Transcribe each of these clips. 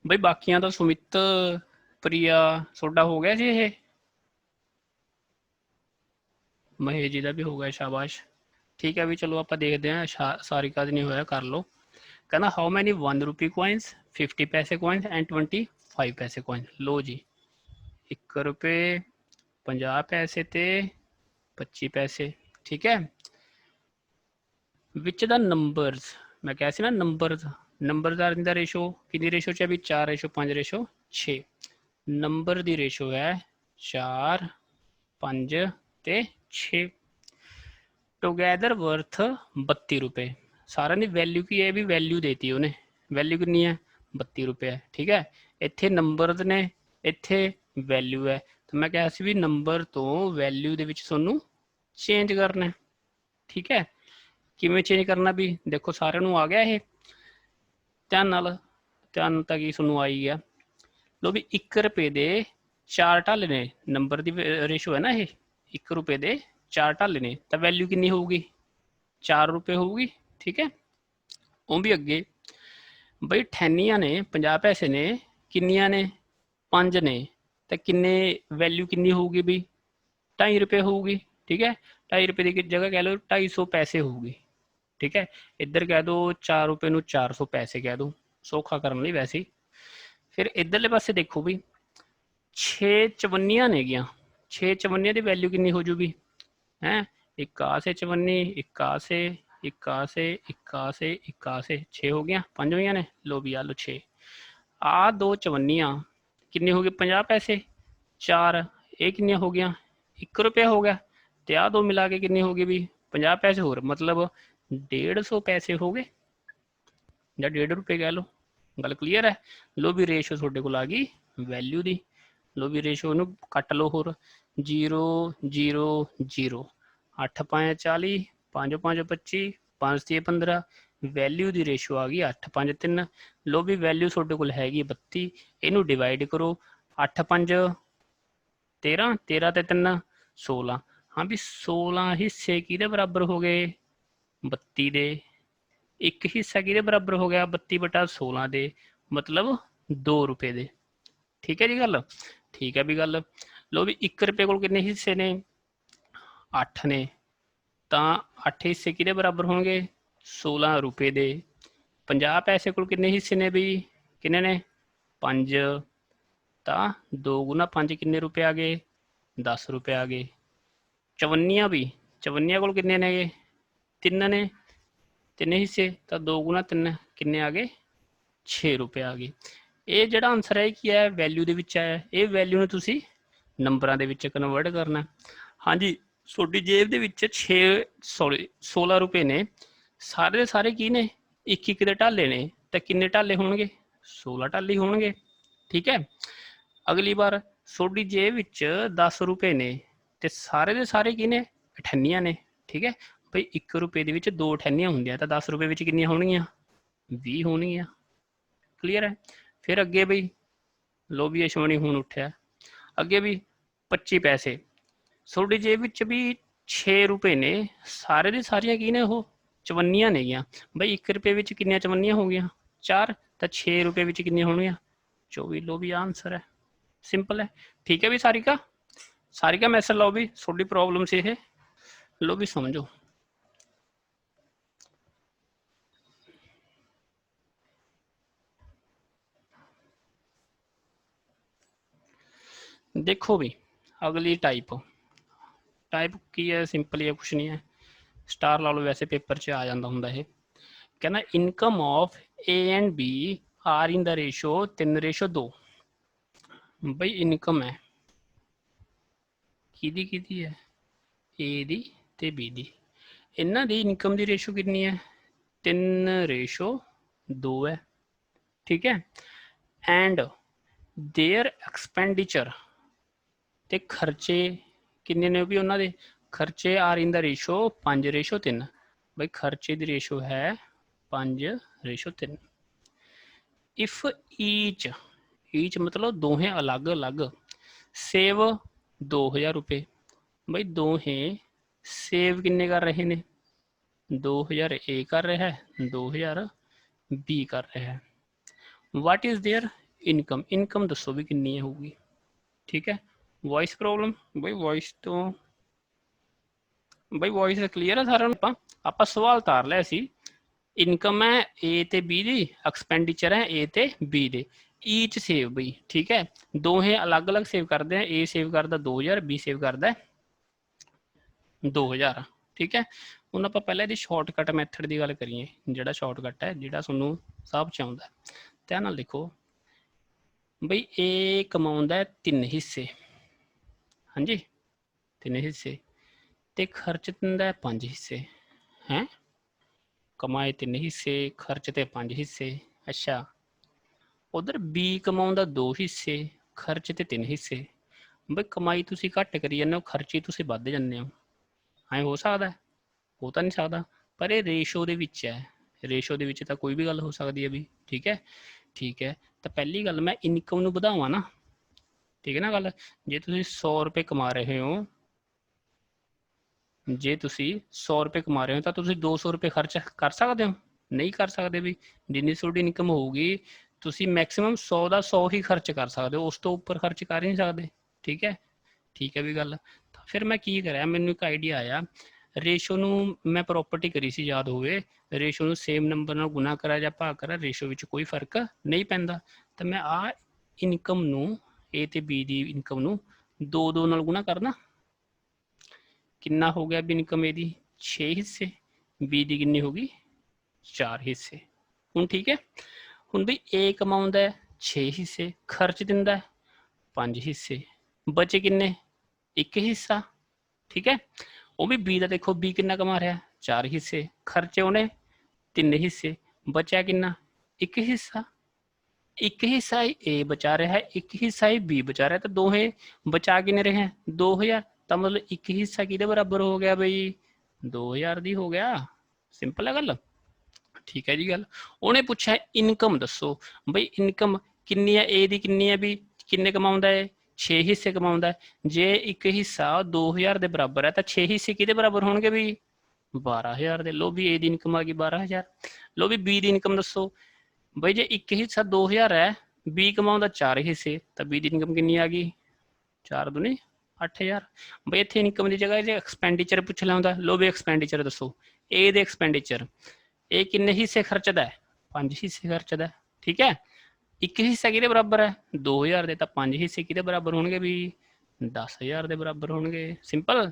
ਬਈ ਬਾਕੀਆਂ ਦਾ ਸੁਮਿਤ, ਪ੍ਰਿਆ, ਤੁਹਾਡਾ ਹੋ ਗਿਆ ਜੀ ਇਹ? ਮਹੇਸ਼ ਜੀ ਦਾ ਵੀ ਹੋ ਗਿਆ, ਸ਼ਾਬਾਸ਼। ਠੀਕ ਹੈ ਵੀ ਚਲੋ ਆਪਾਂ ਦੇਖਦੇ ਹਾਂ, ਸਾਰਿਕਾ ਦਾ ਨਹੀਂ ਹੋਇਆ, ਕਰ ਲਓ। कहना हाउ मैनी 1 रुपी कॉइन्स, 50 पैसे कॉइन्स एंड 25 पैसे कॉइन्स। लो जी 1 रुपये, 50 पैसे ते 25 पैसे। ठीक है, विच द नंबरस, मैं कहा सी ना नंबरस, नंबरदार दा रेशो कितनी रेशो च है भी 4:5:6। नंबर दी रेशो है 4, 5 ते 6। टुगैदर वर्थ 32 रुपये। सारा की वैल्यू की है भी वैल्यू देती उन्हें, वैल्यू कितनी है 32 रुपये है। ठीक है, इत्थे नंबर ने, इत्थे वैल्यू है, तो मैं कहा भी नंबर तो वैल्यू दे विच तुहानू चेंज करना है। ठीक है, किवें चेंज करना भी देखो, सारे नू आ गया ये ध्यान नाल, ध्यान तक ही तुहानू आई गया। लो भी 1 रुपये दे 4 ढाले ने, नंबर की रेशो है ना ये, 1 रुपये दे 4 ढाले ने, तो वैल्यू कितनी होगी 4 रुपये होगी। ठीक है, वो भी अगे बई ठैनियां ने 50 पैसे ने, किन्नियां ने 5 ने, तो किन्ने वैल्यू किन्नी होगी भी 2.5 रुपये होगी। ठीक है, 2.5 रुपये की जगह कह लो 250 पैसे होगी। ठीक है, इधर कह दो 4 रुपये नू 400 पैसे कह दो, सौखा करने लई वैसे ही। फिर इधरले पासे देखो भी 6 चवन्नियां ने गया, 6 चवन्नियां की वैल्यू किन्नी हो जूगी है, 51 चवन्नी, 51 51 51 51, 6 हो गया, 5 हुई ने। लो भी आ लो 6, आ 2 चवन्नियां किन्नी हो गई 50 पैसे, 4 ये किन्नी हो गया 1 रुपया हो गया, तो आ 2 मिला के किन्नी हो गई भी 50 पैसे होर, मतलब 150 पैसे हो गए या 1.5 रुपये कह लो। गल क्लीयर है। लो भी रेशो थोड़े को आ गई वैल्यू की। लो भी रेशो नू कट लो होर, 0 0 0, 8 5 40, 5 5 25, 5 3 15, वैल्यू की रेशो आ गई 8 5 3। लो भी वैल्यू थोड़े को हैगी 32, इनू डिवाइड करो, 8 5 13, 13 ते 3 16। हाँ भी 16 हिस्से किहदे बराबर हो गए 32 दे, एक हिस्सा किहदे बराबर हो गया 32/16 दे, मतलब 2 रुपये दे। ठीक है जी गल, ठीक है भी गल। लो भी 1 रुपये को कितने हिस्से ने 8 ने, तो 8 हिस्से किहदे बराबर होंगे 16 रुपये दे। 50 पैसे को कितने हिस्से ने भी किन्ने ने 5, तो 2 गुना 5 किन्ने रुपये आ गए 10 रुपये आ गए। चवन्नियां भी, चवन्नियां को कितने ने 3 ने, 3 हिस्से, तो 2 गुना 3 किन्ने आ गए 6 रुपये आ गए। ये जो आंसर है कि है वैल्यू के विच है, ये वैल्यू ने तुसी नंबरां दे विच कन्वर्ट करना। हाँ जी, सोडी जेब दे विच 16 रुपये ने, सारे दे सारे की ने 1 दे ढाले ने, तो किन्ने ढाले होणगे 16 ढाले होणगे। ठीक है, अगली बार सोडी जेब विच 10 रुपये ने, तो सारे दे सारे की ने अठन्नियां ने। ठीक है भाई, 1 रुपये दे विच 2 अठन्नियां होंदियां, तो 10 रुपये विच किन्नियां होणगियां 20 होणगियां। क्लीयर है। फिर अगे बई लो भी अश्वनी हूँ उठ्या, अगे भी 25 पैसे, सोडी जेब विच भी 6 रुपये ने, सारे दी सारियां की ने वो चवन्नियां ने गियां। बई 1 रुपये विच किन्नियां चवन्नियां हो गईयां 4, तो 6 रुपये विच किन्नियां होणगियां 24। लो भी आंसर है, सिंपल है। ठीक है भी सारिका, सारिका मैसेज लो भी थोड़ी प्रॉब्लम से है, लो भी समझो। देखो भी अगली टाइप, टाइप की है सिंपल ही है, कुछ नहीं है, स्टार ला लो वैसे पेपर च आ जाता होंगे ये। कहना income of A and B are in the ratio 3:2। बई इनकम है किहदी है ए दी ते बी दी, इन्हां दी इनकम दी रेशो कितनी है 3:2 है। ठीक है, एंड देयर एक्सपेंडिचर ते खर्चे किन्ने ने भी उन्होंने, खर्चे आर इन द रेशो 5:3। भाई खर्चे की रेशो है 5:3। इफ ईच, ईच मतलब दोहें अलग अलग, सेव 2000 रुपये, भाई दोहें सेव किन्ने कर रहे ने 2000 ए कर रहा है, 2000 बी कर रहा है। What is there income income दसो भी कितनी होगी। ठीक है, वॉइस प्रॉब्लम भाई, वॉइस तो भाई वॉइस क्लीयर है सारा ਨੂੰ ਆਪਾਂ ਸਵਾਲ ਤਾਰ ਲਿਆ ਸੀ। ਇਨਕਮ ਹੈ A ਤੇ B ਦੀ, ਐਕਸਪੈਂਡੀਚਰ ਹੈ A ਤੇ B ਦੇ, ਈਚ ਸੇਵ ਬਈ। ਠੀਕ ਹੈ, ਦੋਹੇ ਅਲੱਗ-ਅਲੱਗ ਸੇਵ ਕਰਦੇ ਆ, A ਸੇਵ ਕਰਦਾ 2000, B ਸੇਵ ਕਰਦਾ 2000। ਠੀਕ ਹੈ, ਹੁਣ ਆਪਾਂ ਪਹਿਲਾਂ ਇਹਦੀ ਸ਼ਾਰਟਕਟ ਮੈਥਡ ਦੀ ਗੱਲ ਕਰੀਏ, ਜਿਹੜਾ ਸ਼ਾਰਟਕਟ ਹੈ ਜਿਹੜਾ ਤੁਹਾਨੂੰ ਸਭ ਚ ਆਉਂਦਾ। ਧਿਆਨ ਨਾਲ ਦੇਖੋ ਬਈ, A ਕਮਾਉਂਦਾ 3 ਹਿੱਸੇ, ਹਾਂਜੀ 3 ਹਿੱਸੇ, ਤੇ ਖਰਚ ਦਿੰਦਾ 5 ਹਿੱਸੇ। ਹੈ ਕਮਾਏ 3 ਹਿੱਸੇ, ਖਰਚ ਤੇ 5 ਹਿੱਸੇ। ਅੱਛਾ, ਉਧਰ B ਕਮਾਉਂਦਾ 2 ਹਿੱਸੇ, ਖਰਚ ਤੇ 3 ਹਿੱਸੇ। ਬਈ ਕਮਾਈ ਤੁਸੀਂ ਘੱਟ ਕਰੀ ਜਾਂਦੇ ਹੋ, ਖਰਚੇ ਤੁਸੀਂ ਵੱਧ ਜਾਂਦੇ ਹੋ। ਐਂ ਹੋ ਸਕਦਾ? ਹੋ ਤਾਂ ਨਹੀਂ ਸਕਦਾ, ਪਰ ਇਹ ਰੇਸ਼ੋ ਦੇ ਵਿੱਚ ਹੈ। ਰੇਸ਼ੋ ਦੇ ਵਿੱਚ ਤਾਂ ਕੋਈ ਵੀ ਗੱਲ ਹੋ ਸਕਦੀ ਹੈ ਵੀ। ਠੀਕ ਹੈ, ਠੀਕ ਹੈ, ਤਾਂ ਪਹਿਲੀ ਗੱਲ ਮੈਂ ਇਨਕਮ ਨੂੰ ਵਧਾਵਾਂ ਨਾ। ਠੀਕ ਹੈ ਨਾ ਗੱਲ, ਜੇ ਤੁਸੀਂ 100 ਰੁਪਏ ਕਮਾ ਰਹੇ ਹੋ, ਜੇ ਤੁਸੀਂ 100 ਰੁਪਏ ਕਮਾ ਰਹੇ ਹੋ ਤਾਂ ਤੁਸੀਂ 200 ਰੁਪਏ ਖਰਚ ਕਰ ਸਕਦੇ ਹੋ? ਨਹੀਂ ਕਰ ਸਕਦੇ ਵੀ। ਜਿੰਨੀ ਤੁਹਾਡੀ ਇਨਕਮ ਹੋਊਗੀ ਤੁਸੀਂ ਮੈਕਸਿਮਮ 100 ਦਾ 100 ਹੀ ਖਰਚ ਕਰ ਸਕਦੇ ਹੋ, ਉਸ ਤੋਂ ਉੱਪਰ ਖਰਚ ਕਰ ਹੀ ਨਹੀਂ ਸਕਦੇ। ਠੀਕ ਹੈ, ਠੀਕ ਹੈ ਵੀ ਗੱਲ। ਤਾਂ ਫਿਰ ਮੈਂ ਕੀ ਕਰਿਆ, ਮੈਨੂੰ ਇੱਕ ਆਈਡੀਆ ਆਇਆ। ਰੇਸ਼ੋ ਨੂੰ ਮੈਂ ਪ੍ਰੋਪਰਟੀ ਕਰੀ ਸੀ, ਯਾਦ ਹੋਵੇ, ਰੇਸ਼ੋ ਨੂੰ ਸੇਮ ਨੰਬਰ ਨਾਲ ਗੁਣਾ ਕਰਾ ਜਾਂ ਭਾਗ ਕਰਾ, ਰੇਸ਼ੋ ਵਿੱਚ ਕੋਈ ਫਰਕ ਨਹੀਂ ਪੈਂਦਾ। ਤਾਂ ਮੈਂ ਆ ਇਨਕਮ ਨੂੰ, A ਤੇ B ਦੀ ਇਨਕਮ ਨੂੰ 2 ਨਾਲ ਗੁਣਾ ਕਰਨਾ। ਕਿੰਨਾ ਹੋ ਗਿਆ ਵੀ ਇਨਕਮ ਇਹਦੀ 6 ਹਿੱਸੇ, B ਦੀ ਕਿੰਨੀ ਹੋ ਗਈ 4 ਹਿੱਸੇ। ਹੁਣ ਠੀਕ ਹੈ, ਹੁਣ ਵੀ A ਕਮਾਉਂਦਾ 6 ਹਿੱਸੇ, ਖਰਚ ਦਿੰਦਾ 5 ਹਿੱਸੇ, ਬਚੇ ਕਿੰਨੇ 1 ਹਿੱਸਾ। ਠੀਕ ਹੈ, ਉਹ ਵੀ B ਦਾ ਦੇਖੋ, B ਕਿੰਨਾ ਕਮਾ ਰਿਹਾ 4 ਹਿੱਸੇ, ਖਰਚੇ ਉਹਨੇ 3 ਹਿੱਸੇ, ਬਚਿਆ ਕਿੰਨਾ 1 ਹਿੱਸਾ। 1 ਹਿੱਸਾ ਹੀ A ਬਚਾ ਰਿਹਾ ਹੈ, 1 ਹਿੱਸਾ ਹੀ B ਬਚਾ ਰਿਹਾ, ਤਾਂ ਦੋਹੇ ਬਚਾ ਕਿੰਨੇ ਰਹੇ 2000। ਤਾਂ ਮਤਲਬ 1 ਹਿੱਸਾ ਕਿਹਦੇ ਬਰਾਬਰ ਹੋ ਗਿਆ ਬਈ 2000 ਦੀ ਹੋ ਗਿਆ। ਸਿੰਪਲ ਹੈ ਗੱਲ। ਠੀਕ ਹੈ ਜੀ ਗੱਲ। ਉਹਨੇ ਪੁੱਛਿਆ ਇਨਕਮ ਦੱਸੋ, ਬਈ ਇਨਕਮ ਕਿੰਨੀ ਹੈ A ਦੀ, ਕਿੰਨੀ ਹੈ ਵੀ, ਕਿੰਨੇ ਕਮਾਉਂਦਾ ਹੈ 6 ਹਿੱਸੇ ਕਮਾਉਂਦਾ। ਜੇ 1 ਹਿੱਸਾ 2000 ਦੇ ਬਰਾਬਰ ਹੈ ਤਾਂ 6 ਹਿੱਸੇ ਕਿਹਦੇ ਬਰਾਬਰ ਹੋਣਗੇ ਵੀ 12000 ਦੇ। ਲੋ ਵੀ A ਦੀ ਇਨਕਮ ਆ ਗਈ 12000। ਲੋ ਵੀ B ਦੀ ਇਨਕਮ ਦੱਸੋ, ਬਈ ਜੇ 1 ਹਿੱਸਾ 2000 ਹੈ, B ਕਮਾਉਂਦਾ 4 ਹਿੱਸੇ, ਤਾਂ B ਦੀ ਇਨਕਮ ਕਿੰਨੀ ਆ ਗਈ 4 ਦੂਣੀ 8000। ਬਈ ਇੱਥੇ ਇਨਕਮ ਦੀ ਜਗ੍ਹਾ ਜੇ ਐਕਸਪੈਂਡੀਚਰ ਪੁੱਛ ਲਿਆਉਂਦਾ। ਲੋ ਵੀ ਐਕਸਪੈਂਡੀਚਰ ਦੱਸੋ, A ਦੇ ਐਕਸਪੈਂਡੀਚਰ, ਇਹ ਕਿੰਨੇ ਹਿੱਸੇ ਖਰਚਦਾ ਹੈ 5 ਹਿੱਸੇ ਖਰਚਦਾ। ਠੀਕ ਹੈ, 1 ਹਿੱਸਾ ਕਿਹਦੇ ਬਰਾਬਰ ਹੈ 2000 ਦੇ, ਤਾਂ 5 ਹਿੱਸੇ ਕਿਹਦੇ ਬਰਾਬਰ ਹੋਣਗੇ ਵੀ 10000 ਦੇ ਬਰਾਬਰ ਹੋਣਗੇ। ਸਿੰਪਲ।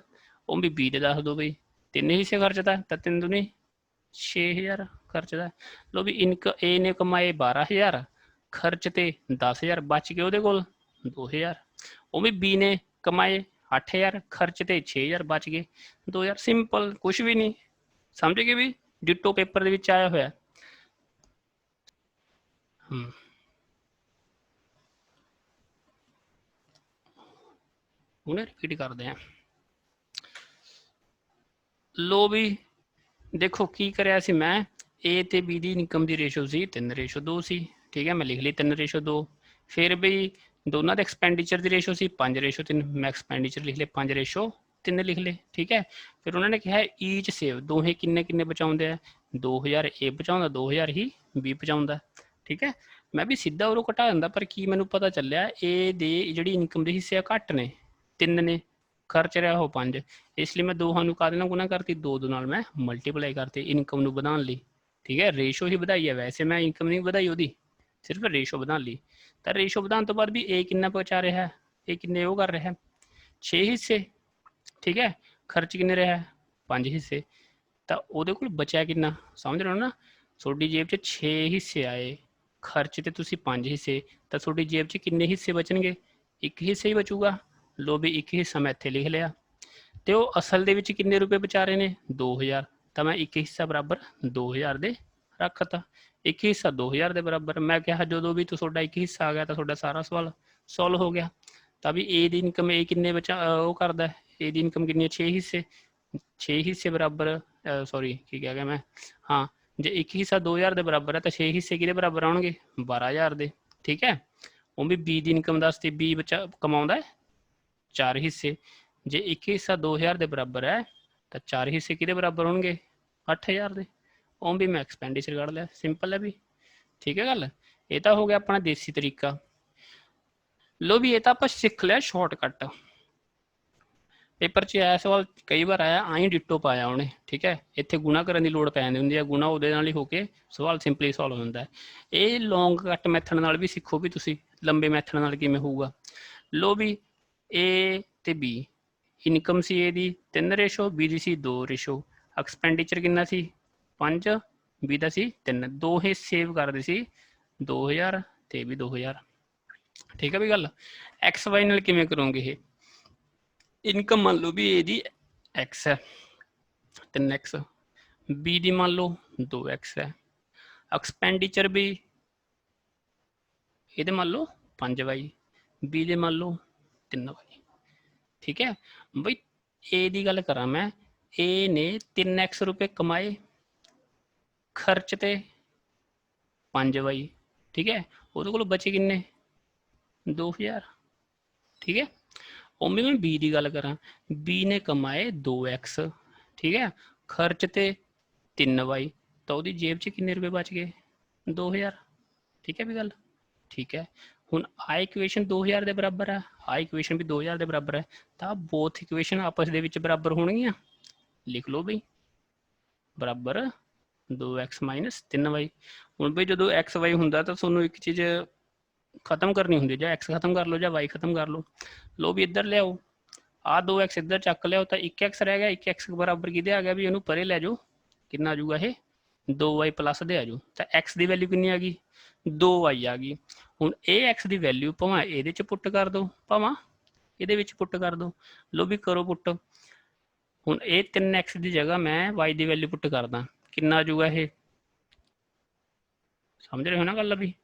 ਉਹ ਵੀ B ਦੇ ਦੱਸ ਦਿਓ ਬਈ 3 ਹਿੱਸੇ ਖਰਚਦਾ, ਤਾਂ 3 ਦੂਣੀ 6000 ਖਰਚਦਾ। ਲੋ ਵੀ A ਨੇ ਕਮਾਏ 12000, ਖਰਚ ਤੇ 10000, ਬਚ ਕੇ ਉਹਦੇ ਕੋਲ 2000। ਉਹ ਵੀ B ਨੇ ਕਮਾਏ 8000, ਖਰਚ ਤੇ 6000, ਬਚ ਗਏ 2000। ਸਿੰਪਲ, ਕੁਛ ਵੀ ਨਹੀਂ। ਸਮਝ ਗਏ ਵੀ, ਡਿਟੋ ਪੇਪਰ ਦੇ ਵਿੱਚ ਆਇਆ ਹੋਇਆ। ਹੁਣੇ ਰਿਪੀਟ ਕਰਦੇ ਆ। ਲੋ ਵੀ ਦੇਖੋ ਕੀ ਕਰਿਆ ਸੀ ਮੈਂ, A ਤੇ B ਦੀ ਇਨਕਮ ਦੀ ਰੇਸ਼ੋ ਸੀ 3:2 ਸੀ। ਠੀਕ ਹੈ, ਮੈਂ ਲਿਖ ਲਈ 3:2। ਫਿਰ ਬਈ ਦੋਨਾਂ ਦੇ ਐਕਸਪੈਂਡੀਚਰ ਦੀ ਰੇਸ਼ੋ ਸੀ 5:3, ਮੈਂ ਐਕਸਪੈਂਡੀਚਰ ਲਿਖ ਲਏ 5:3 ਲਿਖ ਲਏ। ਠੀਕ ਹੈ, ਫਿਰ ਉਹਨਾਂ ਨੇ ਕਿਹਾ ਈਚ ਸੇਵ, ਦੋਹੇ ਕਿੰਨੇ ਕਿੰਨੇ ਬਚਾਉਂਦੇ ਆ 2000 A ਬਚਾਉਂਦਾ, 2000 ਹੀ B ਬਚਾਉਂਦਾ। ਠੀਕ ਹੈ, ਮੈਂ ਵੀ ਸਿੱਧਾ ਉਰੋਂ ਘਟਾ ਦਿੰਦਾ, ਪਰ ਕੀ ਮੈਨੂੰ ਪਤਾ ਚੱਲਿਆ A ਦੇ ਜਿਹੜੀ ਇਨਕਮ ਦੇ ਹਿੱਸੇ ਆ ਘੱਟ ਨੇ, 3 ਨੇ, ਖਰਚ ਰਿਹਾ ਉਹ 5। ਇਸ ਲਈ ਮੈਂ ਦੋਹਾਂ ਨੂੰ ਕਾਹਦੇ ਨਾਲ ਗੁਣਾ ਕਰਤੀ, 2 ਨਾਲ ਮੈਂ ਮਲਟੀਪਲਾਈ ਕਰਤੀ ਇਨਕਮ ਨੂੰ ਵਧਾਉਣ ਲਈ। ਠੀਕ ਹੈ, ਰੇਸ਼ੋ ਹੀ ਵਧਾਈ ਹੈ, ਵੈਸੇ ਮੈਂ ਇਨਕਮ ਨਹੀਂ ਵਧਾਈ ਉਹਦੀ, ਸਿਰਫ ਰੇਸ਼ੋ ਵਧਾਉਣ ਲਈ। ਤਾਂ ਰੇਸ਼ੋ ਵਧਾਉਣ ਤੋਂ ਬਾਅਦ ਵੀ A ਕਿੰਨਾ ਬਚਾ ਰਿਹਾ, ਇਹ ਕਿੰਨੇ ਉਹ ਕਰ ਰਿਹਾ 6 ਹਿੱਸੇ। ਠੀਕ ਹੈ, ਖਰਚ ਕਿੰਨੇ ਰਿਹਾ 5 ਹਿੱਸੇ, ਤਾਂ ਉਹਦੇ ਕੋਲ ਬਚਿਆ ਕਿੰਨਾ, ਸਮਝ ਰਹੇ ਹੋ ਨਾ। ਤੁਹਾਡੀ ਜੇਬ 'ਚ 6 ਹਿੱਸੇ ਆਏ, ਖਰਚ ਤੇ ਤੁਸੀਂ 5 ਹਿੱਸੇ, ਤਾਂ ਤੁਹਾਡੀ ਜੇਬ 'ਚ ਕਿੰਨੇ ਹਿੱਸੇ ਬਚਣਗੇ 1 ਹਿੱਸਾ ਹੀ ਬਚੂਗਾ। ਲੋ ਵੀ 1 ਹਿੱਸਾ ਮੈਂ ਇੱਥੇ ਲਿਖ ਲਿਆ, ਤੇ ਉਹ ਅਸਲ ਦੇ ਵਿੱਚ ਕਿੰਨੇ ਰੁਪਏ ਬਚਾ ਰਹੇ ਨੇ 2000, ਤਾਂ ਮੈਂ 1 ਹਿੱਸਾ ਬਰਾਬਰ 2000 ਦੇ ਰੱਖਤਾ। 1 ਹਿੱਸਾ 2000 ਦੇ ਬਰਾਬਰ। ਮੈਂ ਕਿਹਾ ਜਦੋਂ ਵੀ ਤੁਹਾਡਾ 1 ਹਿੱਸਾ ਆ ਗਿਆ ਤਾਂ ਤੁਹਾਡਾ ਸਾਰਾ ਸਵਾਲ ਸੋਲਵ ਹੋ ਗਿਆ। ਤਾਂ ਵੀ A ਦੀ ਇਨਕਮ A ਕਿੰਨੇ ਬਚਾ ਉਹ ਕਰਦਾ, A ਦੀ ਇਨਕਮ ਕਿੰਨੀ ਹੈ 6 ਹਿੱਸੇ, 6 ਹਿੱਸੇ ਬਰਾਬਰ, ਸੌਰੀ ਕੀ ਕਹਿ ਗਿਆ ਮੈਂ, ਹਾਂ ਜੇ 1 ਹਿੱਸਾ 2000 ਦੇ ਬਰਾਬਰ ਹੈ ਤਾਂ 6 ਹਿੱਸੇ ਕਿਹਦੇ ਬਰਾਬਰ ਆਉਣਗੇ 12000 ਦੇ। ਠੀਕ ਹੈ, ਉਹ ਵੀ B ਦੀ ਇਨਕਮ ਦੱਸਤੀ, B ਬਚਾ ਕਮਾਉਂਦਾ 4 ਹਿੱਸੇ, ਜੇ 1 ਹਿੱਸਾ 2000 ਦੇ ਬਰਾਬਰ ਹੈ ਤਾਂ 4 ਹਿੱਸੇ ਕਿਹਦੇ ਬਰਾਬਰ ਹੋਣਗੇ 8000 ਦੇ। ਉਹ ਵੀ ਮੈਂ ਐਕਸਪੈਂਡੀਚਰ ਕੱਢ ਲਿਆ। ਸਿੰਪਲ ਹੈ ਵੀ। ਠੀਕ ਹੈ ਗੱਲ। ये तो हो गया अपना देसी तरीका। लो भी ये तो आप सीख लिया शॉर्टकट। पेपर च आया सवाल कई बार आया आई डिटो पाया उन्हें, ठीक है। इतने गुणा करने की लड़ पैंदी होंगी है, गुणा वो ही होके सवाल सिंपली सॉल्व होता है। ये लॉन्ग कट मैथड नाल भी सीखो भी तुसी लंबे मैथड नाल किवें होऊगा। लो भी ए ते बी इनकम सी ए दी 3 रेशो, बी दी सी 2 रेशो, एक्सपेंडिचर कितना सी 5, बी दा सी 3, दो ही सेव करते सी 2000 ते भी 2000, ठीक है भी गल। एक्स वाई नाल किवें करोगे ये, इनकम मान लो भी ए दी एक्स है 3x, बी दी मान लो 2x है, एक्सपेंडिचर भी ये मान लो 5y, बी दे मान लो 3y, ठीक है बई। ए दी गल करा मैं, ए ने 3x रुपये कमाए, खर्च ते 5y, ठीक है। वो को बचे किन्ने 2000, ठीक है। उमें मैं बी की गल करा, बी ने कमाए 2x, ठीक है, खर्च ते 3y, तो वो जेब च किन्ने रुपये बच गए 2000, ठीक है भी गल, ठीक है। हुण आ इक्वेशन 2000 के बराबर है, आ इक्वेशन भी 2000 के बराबर है, तो बोथ इक्वेशन आपस दे विच बराबर होणगियां। लिख लो बई बराबर 2x माइनस 3y। हुण बई जो एक्स वाई हुंदा तो तुहानूं एक चीज़ खत्म करनी होंगी, जां एक्स खत्म कर लो जां वाई खत्म कर लो। लो भी इधर लियाओ, आ 2x इधर चक लियाओ तो 1x रह गया, 1x के बराबर किहदे आ गया भी इहनूं परे लै जाओ, कितना आ जाऊगा ये 2y प्लस दे आ जाओ, तो x की वैल्यू कितनी आ गई 2y आ गई। हुण ये x की वैल्यू भावें ये पुट कर दो भावें ये पुट कर दो, लो भी करो पुट। हुण ये 3x की जगह मैं y की वैल्यू पुट करदा, कितना आ जाऊगा ये, समझ रहे हो ना गल अभी,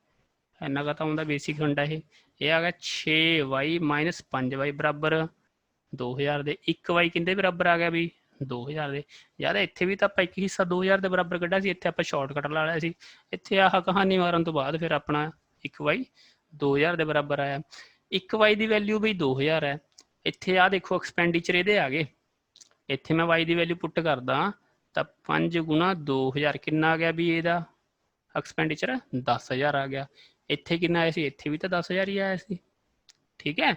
इन्ना का तो आउंदा बेसिक फंडा ये आ गया 6y माइनस 5y बराबर 2000 दे, 1y किंदे बराबर आ गया भी 2000 दे। यार इत्थे भी तो आप एक हिस्सा 2000 के बराबर कढ़ा सी, इत्थे आप शॉर्टकट ला लिया सी, इत्थे आह कहानी मारन तो बाद फिर अपना 1y 2000 के बराबर आया। 1y की वैल्यू बई 2000 है, इत्थे आ देखो एक्सपेंडिचर ये आ गए, इत्थे मैं y की वैल्यू पुट करदा तो 5 गुणा 2000 कितना आ गया भी ਇਹਦਾ एक्सपेंडिचर 10000 आ गया। इत्थे कितना आया सी, इत्थे भी तो 10000 ही आया सी, ठीक है।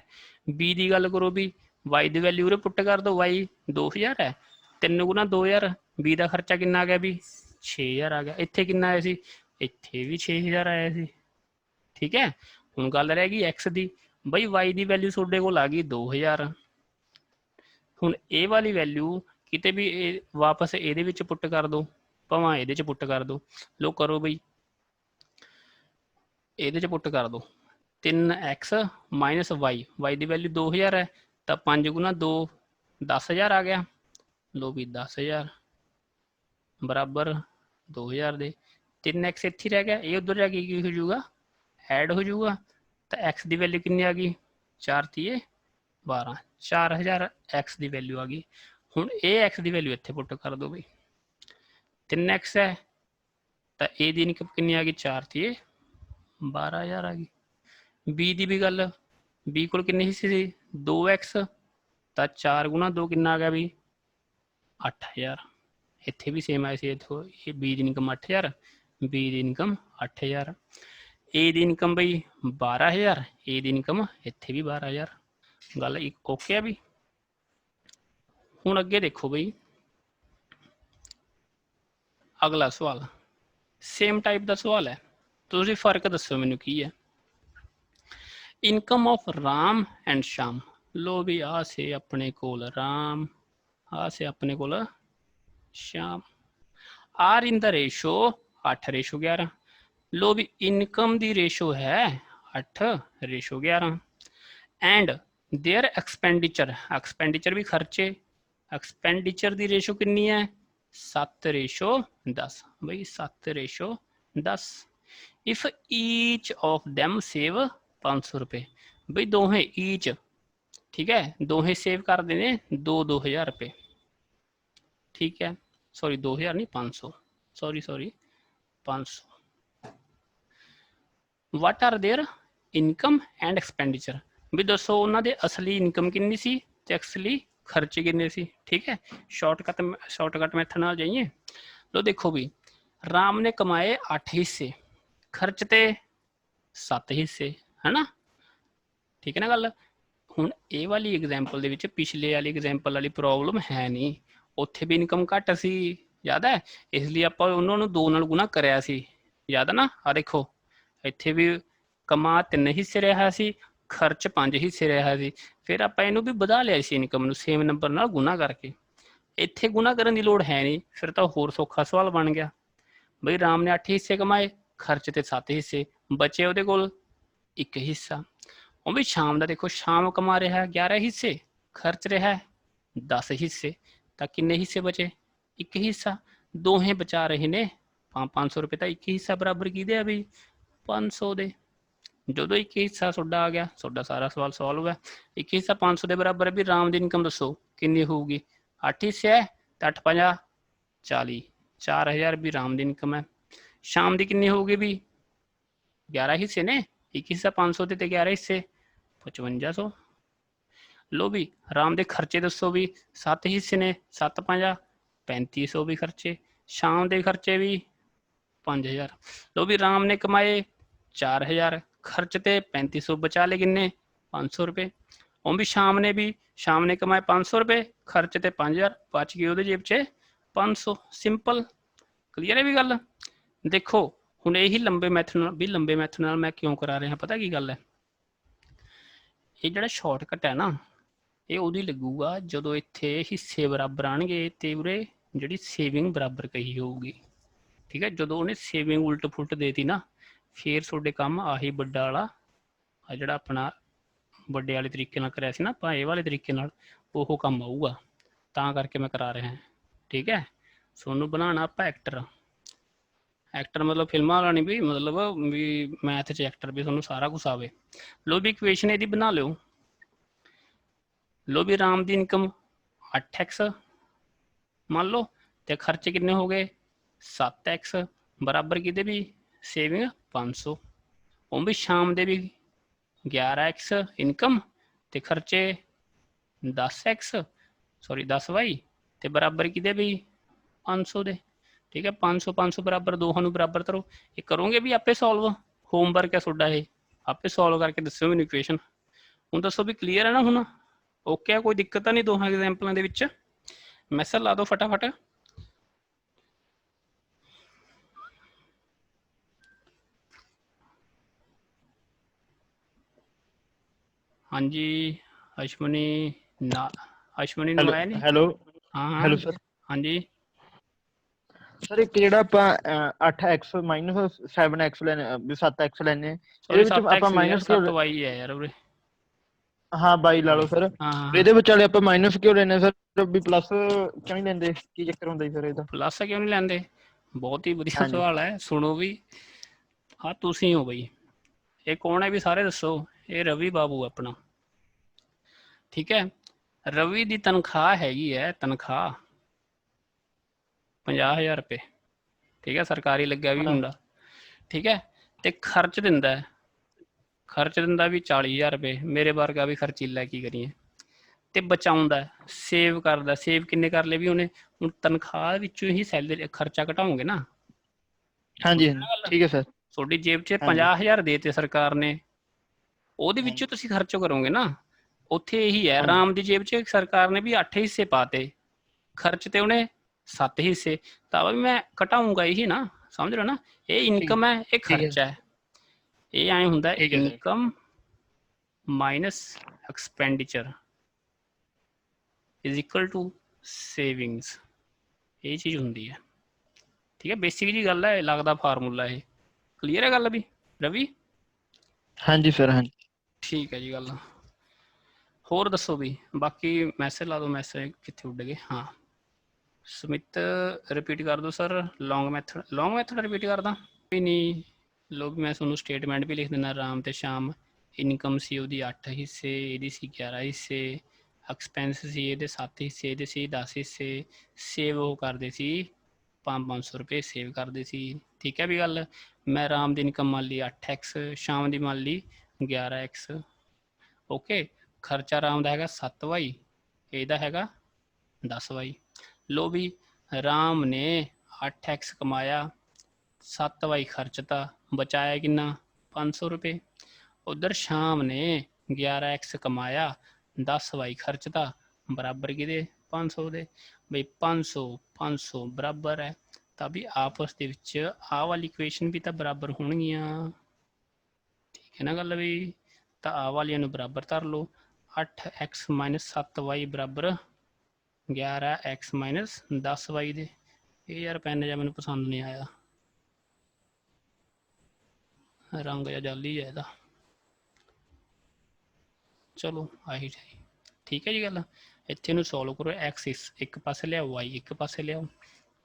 बी की गल करो भी y की वैल्यू उरे पुट कर दो, y 2000 है, 3 गुणा 2000, बी का खर्चा कितना आ गया भी 6000 आ गया। इत्थे कितना आया सी, इत्थे भी 6000 आया सी, ठीक है। हुण गल रह गई एक्स की, बई y की वैल्यू तुहाडे कोल आ गई 2000, हुण ये वाली वैल्यू किते भी वापस ये पुट कर दो भावें ये पुट कर दो, लो करो बई ये पुट कर दो 3x माइनस वाई, वाई की वैल्यू 2000 है तो 5 गुना 2 10000 आ गया, लो भी 10000 बराबर 2000 दे 3x इत्थे रह गया, ये उधर जाके की हो जाऊगा ऐड हो जाऊगा, तो x की वैल्यू कितनी आ गई 4 तीए 12, 4000 x की वैल्यू आ गई। हुण ये x की वैल्यू इत्थे पुट कर दो बई 3x है तो ए दी इनकम कितनी आ गई 4 तीए 12000 आ गई। बी की भी गल, बी को किन्ने हिस्से सी 2x, तो 4 गुणा 2 कितना आ गया भी 8000, इत्थे भी सेम आया सी, देखो ये बी की इनकम 8000, बी की इनकम 8000, ए की इनकम बई 12000, ए की इनकम इत्थे भी 12000, गल एक ओके है भी। हुण अगे देखो बई अगला सवाल सेम टाइप का सवाल है, तो तुसीं फर्क दसो मैनूं की है। Income of Ram and Shyam, लो भी आ से अपने कोल राम, आ से अपने कोल Shyam, are in the ratio 8:11, लो भी इनकम दी रेशो है 8:11 एंड देयर एक्सपेंडिचर, एक्सपेंडिचर भी खर्चे, एक्सपेंडिचर दी रेशो कितनी है 7:10, भाई 7:10। If each of them save 500 रुपये, भाई दोहे ईच, ठीक है, दोहे सेव कर देने 2000 रुपये, ठीक है, सॉरी 2000 नहीं 500, sorry 500। What are their income and expenditure, भी दसो उन्होंने असली इनकम कितनी सी ते असली खर्चे कितने सी, ठीक है। शॉर्टकट मैथड नाल जाइए। लो देखो भी राम ने कमाए 8 हिस्से, खर्च ते 7 हिस्से है ना, ठीक है ना गल। ਹੁਣ ਇਹ ਵਾਲੀ ਐਗਜ਼ਾਮਪਲ ਦੇ ਵਿੱਚ ਪਿਛਲੇ ਵਾਲੀ ਐਗਜ਼ਾਮਪਲ ਵਾਲੀ ਪ੍ਰੋਬਲਮ ਹੈ ਨਹੀਂ, ਉੱਥੇ ਵੀ ਇਨਕਮ ਘੱਟ ਸੀ, ਯਾਦ ਹੈ, ਇਸ ਲਈ ਆਪਾਂ ਉਹਨਾਂ ਨੂੰ 2 ਨਾਲ ਗੁਣਾ ਕਰਿਆ ਸੀ, ਯਾਦ ਹੈ ਨਾ। ਆ ਦੇਖੋ ਇੱਥੇ ਵੀ ਕਮਾ 3 ਹਿੱਸੇ ਰਿਹਾ ਸੀ, ਖਰਚ 5 ਹਿੱਸੇ ਰਿਹਾ ਸੀ, ਫਿਰ ਆਪਾਂ ਇਹਨੂੰ ਵੀ ਵਧਾ ਲਿਆ ਸੀ ਇਨਕਮ ਨੂੰ ਸੇਮ ਨੰਬਰ ਨਾਲ ਗੁਣਾ ਕਰਕੇ। ਇੱਥੇ ਗੁਣਾ ਕਰਨ ਦੀ ਲੋੜ ਹੈ ਨਹੀਂ, ਫਿਰ ਤਾਂ ਹੋਰ ਸੌਖਾ ਸਵਾਲ ਬਣ ਗਿਆ। ਬਈ ਰਾਮ ਨੇ 8 ਹਿੱਸੇ ਕਮਾਏ, ਖਰਚ ਤੇ 7 ਹਿੱਸੇ, ਬਚੇ ਉਹਦੇ ਕੋਲ 1 ਹਿੱਸਾ। ਉਹ ਵੀ ਸ਼ਾਮ ਦਾ ਦੇਖੋ, ਸ਼ਾਮ ਕਮਾ ਰਿਹਾ 11 ਹਿੱਸੇ, ਖਰਚ ਰਿਹਾ 10 ਹਿੱਸੇ, ਤਾਂ ਕਿੰਨੇ ਹਿੱਸੇ ਬਚੇ? 1 ਹਿੱਸਾ। ਦੋਹੇ ਬਚਾ ਰਹੇ ਨੇ 500 ਰੁਪਏ, ਤਾਂ 1 ਹਿੱਸਾ ਬਰਾਬਰ ਕਿਹਦੇ ਆ ਬਈ? 500 ਦੇ। ਜਦੋਂ 1 ਹਿੱਸਾ ਤੁਹਾਡਾ ਆ ਗਿਆ, ਤੁਹਾਡਾ ਸਾਰਾ ਸਵਾਲ ਸੋਲਵ ਹੈ। 1 ਹਿੱਸਾ 500 ਦੇ ਬਰਾਬਰ ਹੈ ਵੀ ਰਾਮ ਦੀ ਇਨਕਮ ਦੱਸੋ ਕਿੰਨੀ ਹੋਊਗੀ? 8 ਹਿੱਸੇ ਹੈ ਤਾਂ 8 5 40, 4000 ਵੀ ਰਾਮ ਦੀ ਇਨਕਮ ਹੈ। ਸ਼ਾਮ ਦੀ ਕਿੰਨੀ ਹੋਊਗੀ ਵੀ? 11 ਹਿੱਸੇ ਨੇ, 1 ਹਿੱਸਾ 500 ਦੇ ਤੇ 11 ਹਿੱਸੇ 5500। ਲੋ ਵੀ ਰਾਮ ਦੇ ਖਰਚੇ ਦੱਸੋ ਵੀ? 7 ਹਿੱਸੇ ਨੇ, 7 5 3500 ਵੀ ਖਰਚੇ, ਸ਼ਾਮ ਦੇ ਖਰਚੇ ਵੀ 5000। ਲੋ ਵੀ ਰਾਮ ਨੇ ਕਮਾਏ 4000, ਖਰਚ ਤੇ 3500, ਬਚਾ ਲਏ ਕਿੰਨੇ? 500 ਰੁਪਏ। ਉਹ ਵੀ ਸ਼ਾਮ ਨੇ ਕਮਾਏ 500 ਰੁਪਏ, ਖਰਚ ਤੇ 5000, ਬਚ ਗਏ ਉਹਦੇ ਜੇਬ 'ਚ 500। ਸਿੰਪਲ, ਕਲੀਅਰ ਹੈ ਵੀ ਗੱਲ। ਦੇਖੋ ਹੁਣ ਇਹੀ ਲੰਬੇ ਮੈਥਡ ਨਾਲ ਵੀ, ਲੰਬੇ ਮੈਥਡ ਨਾਲ ਮੈਂ ਕਿਉਂ ਕਰਾ ਰਿਹਾ, ਪਤਾ ਕੀ ਗੱਲ ਹੈ? ਇਹ ਜਿਹੜਾ ਸ਼ਾਰਟਕਟ ਹੈ ਨਾ, ਇਹ ਉਹਦੀ ਲੱਗੂਗਾ ਜਦੋਂ ਇੱਥੇ ਹਿੱਸੇ ਬਰਾਬਰ ਆਣਗੇ ਤੇ ਉਰੇ ਜਿਹੜੀ ਸੇਵਿੰਗ ਬਰਾਬਰ ਕਹੀ ਹੋਊਗੀ, ਠੀਕ ਹੈ। ਜਦੋਂ ਉਹਨੇ ਸੇਵਿੰਗ ਉਲਟ ਫੁਲਟ ਦੇਤੀ ਨਾ, ਫੇਰ ਤੁਹਾਡੇ ਕੰਮ ਆਹੀ ਵੱਡਾ ਵਾਲਾ ਆ ਜਿਹੜਾ ਆਪਣਾ ਵੱਡੇ ਵਾਲੇ ਤਰੀਕੇ ਨਾਲ ਕਰਿਆ ਸੀ ਨਾ ਆਪਾਂ, ਇਹ ਵਾਲੇ ਤਰੀਕੇ ਨਾਲ ਉਹ ਕੰਮ ਆਊਗਾ, ਤਾਂ ਕਰਕੇ ਮੈਂ ਕਰਾ ਰਿਹਾ, ਠੀਕ ਹੈ। ਤੁਹਾਨੂੰ ਬਣਾਉਣਾ ਆਪਾਂ ਐਕਟਰ ਮਤਲਬ ਫਿਲਮਾਂ ਵਾਲਾ ਨਹੀਂ ਵੀ, ਮਤਲਬ ਵੀ ਮੈਥ 'ਚ ਐਕਟਰ ਵੀ ਤੁਹਾਨੂੰ ਸਾਰਾ ਕੁਛ ਆਵੇ। ਲੋ ਵੀ ਇਕੁਏਸ਼ਨ ਇਹਦੀ ਬਣਾ ਲਿਓ। ਲੋ ਵੀ ਰਾਮ ਦੀ ਇਨਕਮ 8x ਮੰਨ ਲਓ, ਤੇ ਖਰਚੇ ਕਿੰਨੇ ਹੋ ਗਏ? 7x, ਬਰਾਬਰ ਕਿਤੇ ਵੀ ਸੇਵਿੰਗ 500। ਉਹ ਵੀ ਸ਼ਾਮ ਦੇ ਵੀ 11x ਇਨਕਮ ਤੇ ਖਰਚੇ 10x, ਸੌਰੀ 10y, ਤੇ ਬਰਾਬਰ ਕਿਤੇ ਵੀ 500 ਦੇ, ਠੀਕ ਹੈ। 500 500 ਬਰਾਬਰ, ਦੋਹਾਂ ਨੂੰ ਬਰਾਬਰ ਕਰੋ। ਇਹ ਕਰੋਗੇ ਵੀ ਆਪੇ ਸੋਲਵ, ਹੋਮਵਰਕ ਹੈ ਤੁਹਾਡਾ, ਇਹ ਆਪੇ ਸੋਲਵ ਕਰਕੇ ਦੱਸਿਓ ਮੈਨੂੰ ਇਕੁਏਸ਼ਨ। ਹੁਣ ਦੱਸੋ ਵੀ ਕਲੀਅਰ ਹੈ ਨਾ? ਹੁਣ ਓਕੇ ਹੈ, ਕੋਈ ਦਿੱਕਤ ਤਾਂ ਨਹੀਂ ਦੋਹਾਂ ਐਗਜ਼ਾਮਪਲਾਂ ਦੇ ਵਿੱਚ? ਮੈਸੇਜ ਲਾ ਦਿਓ ਫਟਾਫਟ। ਹਾਂਜੀ ਅਸ਼ਮਨੀ ਨਾ, ਅਸ਼ਮਨੀ ਨੂੰ ਆਇਆ ਨਹੀਂ? ਹੈਲੋ ਹਾਂ ਸਰ। ਹਾਂਜੀ ਸਰ ਇੱਕ ਜਿਹੜਾ ਆਪਾਂ 8x ਮਾਈਨਸ 7x ਲੈਣੇ, 7x ਲੈਣੇ, ਇਹਦੇ ਵਿੱਚ ਆਪਾਂ ਮਾਈਨਸ ਕਿਉਂ? 7y ਹੈ ਯਾਰ ਉਰੇ। ਹਾਂ 22 ਲਾ ਲਓ ਸਰ। ਇਹਦੇ ਵਿਚਾਲੇ ਆਪਾਂ ਮਾਈਨਸ ਕਿਉਂ ਲੈਣੇ ਸਰ? ਵੀ ਪਲੱਸ ਕਿਉਂ ਨਹੀਂ ਲੈਂਦੇ? ਕੀ ਚੱਕਰ ਹੁੰਦਾ ਸਰ ਇਹਦਾ? ਪਲੱਸ ਕਿਉਂ ਨਹੀਂ ਲੈਂਦੇ? ਬਹੁਤ ਹੀ ਵਧੀਆ ਸਵਾਲ ਹੈ, ਸੁਣੋ ਵੀ। ਹਾਂ ਤੁਸੀਂ ਹੋ ਬਈ, ਇਹ ਕੌਣ ਹੈ ਵੀ ਸਾਰੇ ਦੱਸੋ? ਇਹ ਰਵੀ ਬਾਬੂ ਆਪਣਾ, ਠੀਕ ਹੈ। ਰਵੀ ਦੀ ਤਨਖਾਹ ਹੈਗੀ ਹੈ, ਤਨਖਾਹ 50000 ਰੁਪਏ, ਠੀਕ ਹੈ। ਸਰਕਾਰੀ ਲੱਗਿਆ ਵੀ ਮੁੰਡਾ, ਠੀਕ ਹੈ। ਤੇ ਖਰਚ ਦਿੰਦਾ ਵੀ 40000 ਰੁਪਏ, ਮੇਰੇ ਵਰਗਾ ਵੀ ਖਰਚੀਲਾ ਕੀ ਕਰੀਏ। ਤੇ ਬਚਾਉਂਦਾ, ਸੇਵ ਕਰਦਾ, ਸੇਵ ਕਿੰਨੇ ਕਰ ਲਏ ਵੀ ਉਹਨੇ? ਹੁਣ ਤਨਖਾਹ ਵਿੱਚੋਂ ਹੀ ਸੈਲਰੀ ਖਰਚਾ ਘਟਾਉਂਗੇ ਨਾ। ਹਾਂਜੀ ਠੀਕ ਹੈ ਸਰ। ਤੁਹਾਡੀ ਜੇਬ 'ਚ 50000 ਦੇਤੇ ਸਰਕਾਰ ਨੇ, ਉਹਦੇ ਵਿੱਚੋਂ ਤੁਸੀਂ ਖਰਚੋ ਕਰੋਗੇ ਨਾ। ਉੱਥੇ ਇਹੀ ਹੈ, ਰਾਮ ਦੀ ਜੇਬ 'ਚ ਸਰਕਾਰ ਨੇ ਵੀ 8 ਹਿੱਸੇ ਪਾਤੇ, ਖਰਚ ਤੇ ਉਹਨੇ 7 ਹਿੱਸੇ, ਤਾਂ ਵੀ ਮੈਂ ਘਟਾਊਂਗਾ ਇਹੀ ਨਾ, ਸਮਝ ਲਓ ਨਾ। ਇਹ ਇਨਕਮ ਹੈ, ਇਹ ਖਰਚਾ ਹੈ। ਇਹ ਐਂ ਹੁੰਦਾ income minus expenditure is equal to savings, ਇਹ ਚੀਜ਼ ਹੁੰਦੀ ਹੈ, ਠੀਕ ਹੈ। ਬੇਸਿਕ ਜੀ ਗੱਲ ਹੈ, ਲੱਗਦਾ ਫਾਰਮੂਲਾ ਇਹ। ਕਲੀਅਰ ਹੈ ਗੱਲ ਵੀ ਰਵੀ? ਹਾਂਜੀ ਸਰ ਹਾਂਜੀ ਠੀਕ ਹੈ ਜੀ ਗੱਲ। ਹੋਰ ਦੱਸੋ ਵੀ, ਬਾਕੀ ਮੈਸੇਜ ਲਾ ਦਿਓ। ਮੈਸੇਜ ਕਿੱਥੇ ਉੱਡ ਗਏ? ਹਾਂ ਸੁਮਿਤ ਰਿਪੀਟ ਕਰ ਦਿਓ ਸਰ। ਲੌਂਗ ਮੈਥਡ ਰਿਪੀਟ ਕਰਦਾ ਵੀ ਨਹੀਂ? ਲੋ ਵੀ ਮੈਂ ਤੁਹਾਨੂੰ ਸਟੇਟਮੈਂਟ ਵੀ ਲਿਖ ਦਿੰਦਾ। ਰਾਮ ਤੇ ਸ਼ਾਮ ਇਨਕਮ ਸੀ ਉਹਦੀ 8 ਹਿੱਸੇ, ਇਹਦੀ ਸੀ 11 ਹਿੱਸੇ, ਐਕਸਪੈਂਸ ਸੀ ਇਹਦੇ 7 ਹਿੱਸੇ, ਇਹਦੇ ਸੀ 10 ਹਿੱਸੇ, ਸੇਵ ਉਹ ਕਰਦੇ ਸੀ 500 ਰੁਪਏ ਸੇਵ ਕਰਦੇ ਸੀ, ਠੀਕ ਹੈ ਵੀ ਗੱਲ। ਮੈਂ ਰਾਮ ਦੀ ਇਨਕਮ ਮੰਨ ਲਈ 8x, ਸ਼ਾਮ ਦੀ ਮੰਨ ਲਈ 11x, ਓਕੇ। ਖਰਚਾ ਰਾਮ ਦਾ ਹੈਗਾ 7y, ਇਹਦਾ ਹੈਗਾ 10y। ਲੋ ਵੀ ਰਾਮ ਨੇ 8x ਕਮਾਇਆ, 7y ਖਰਚਤਾ, ਬਚਾਇਆ ਕਿੰਨਾ? 500 रुपये। उधर शाम ने 11x कमाया, 10y खर्चता, बराबर किदे 500 दे। बई 500 500 बराबर है, तभी आपस ਦੇ ਵਿੱਚ ਆਹ ਵਾਲੀ ਇਕੁਏਸ਼ਨ ਵੀ ਤਾਂ ਬਰਾਬਰ ਹੋਣਗੀਆਂ। ਠੀਕ ਹੈ ਨਾ ਗੱਲ ਵੀ। ਤਾਂ ਆਹ ਵਾਲੀਆਂ ਨੂੰ ਬਰਾਬਰ ਧਰ ਲਓ। 8x - 7y ਬਰਾਬਰ 11x - 10y ਦੇ। ਇਹ ਯਾਰ ਪੈਨ ਜਿਹਾ ਮੈਨੂੰ ਪਸੰਦ ਨਹੀਂ ਆਇਆ, ਰੰਗ ਜਿਹਾ ਜਾਲੀ ਹੈ ਇਹਦਾ। ਚਲੋ ਆਹੀ ਸਹੀ। ਠੀਕ ਹੈ ਜੀ ਗੱਲ। ਇੱਥੇ ਨੂੰ ਸੋਲਵ ਕਰੋ। ਐਕਸਿਸ ਇੱਕ ਪਾਸੇ ਲਿਆਓ, ਵਾਈ ਇੱਕ ਪਾਸੇ ਲਿਆਓ।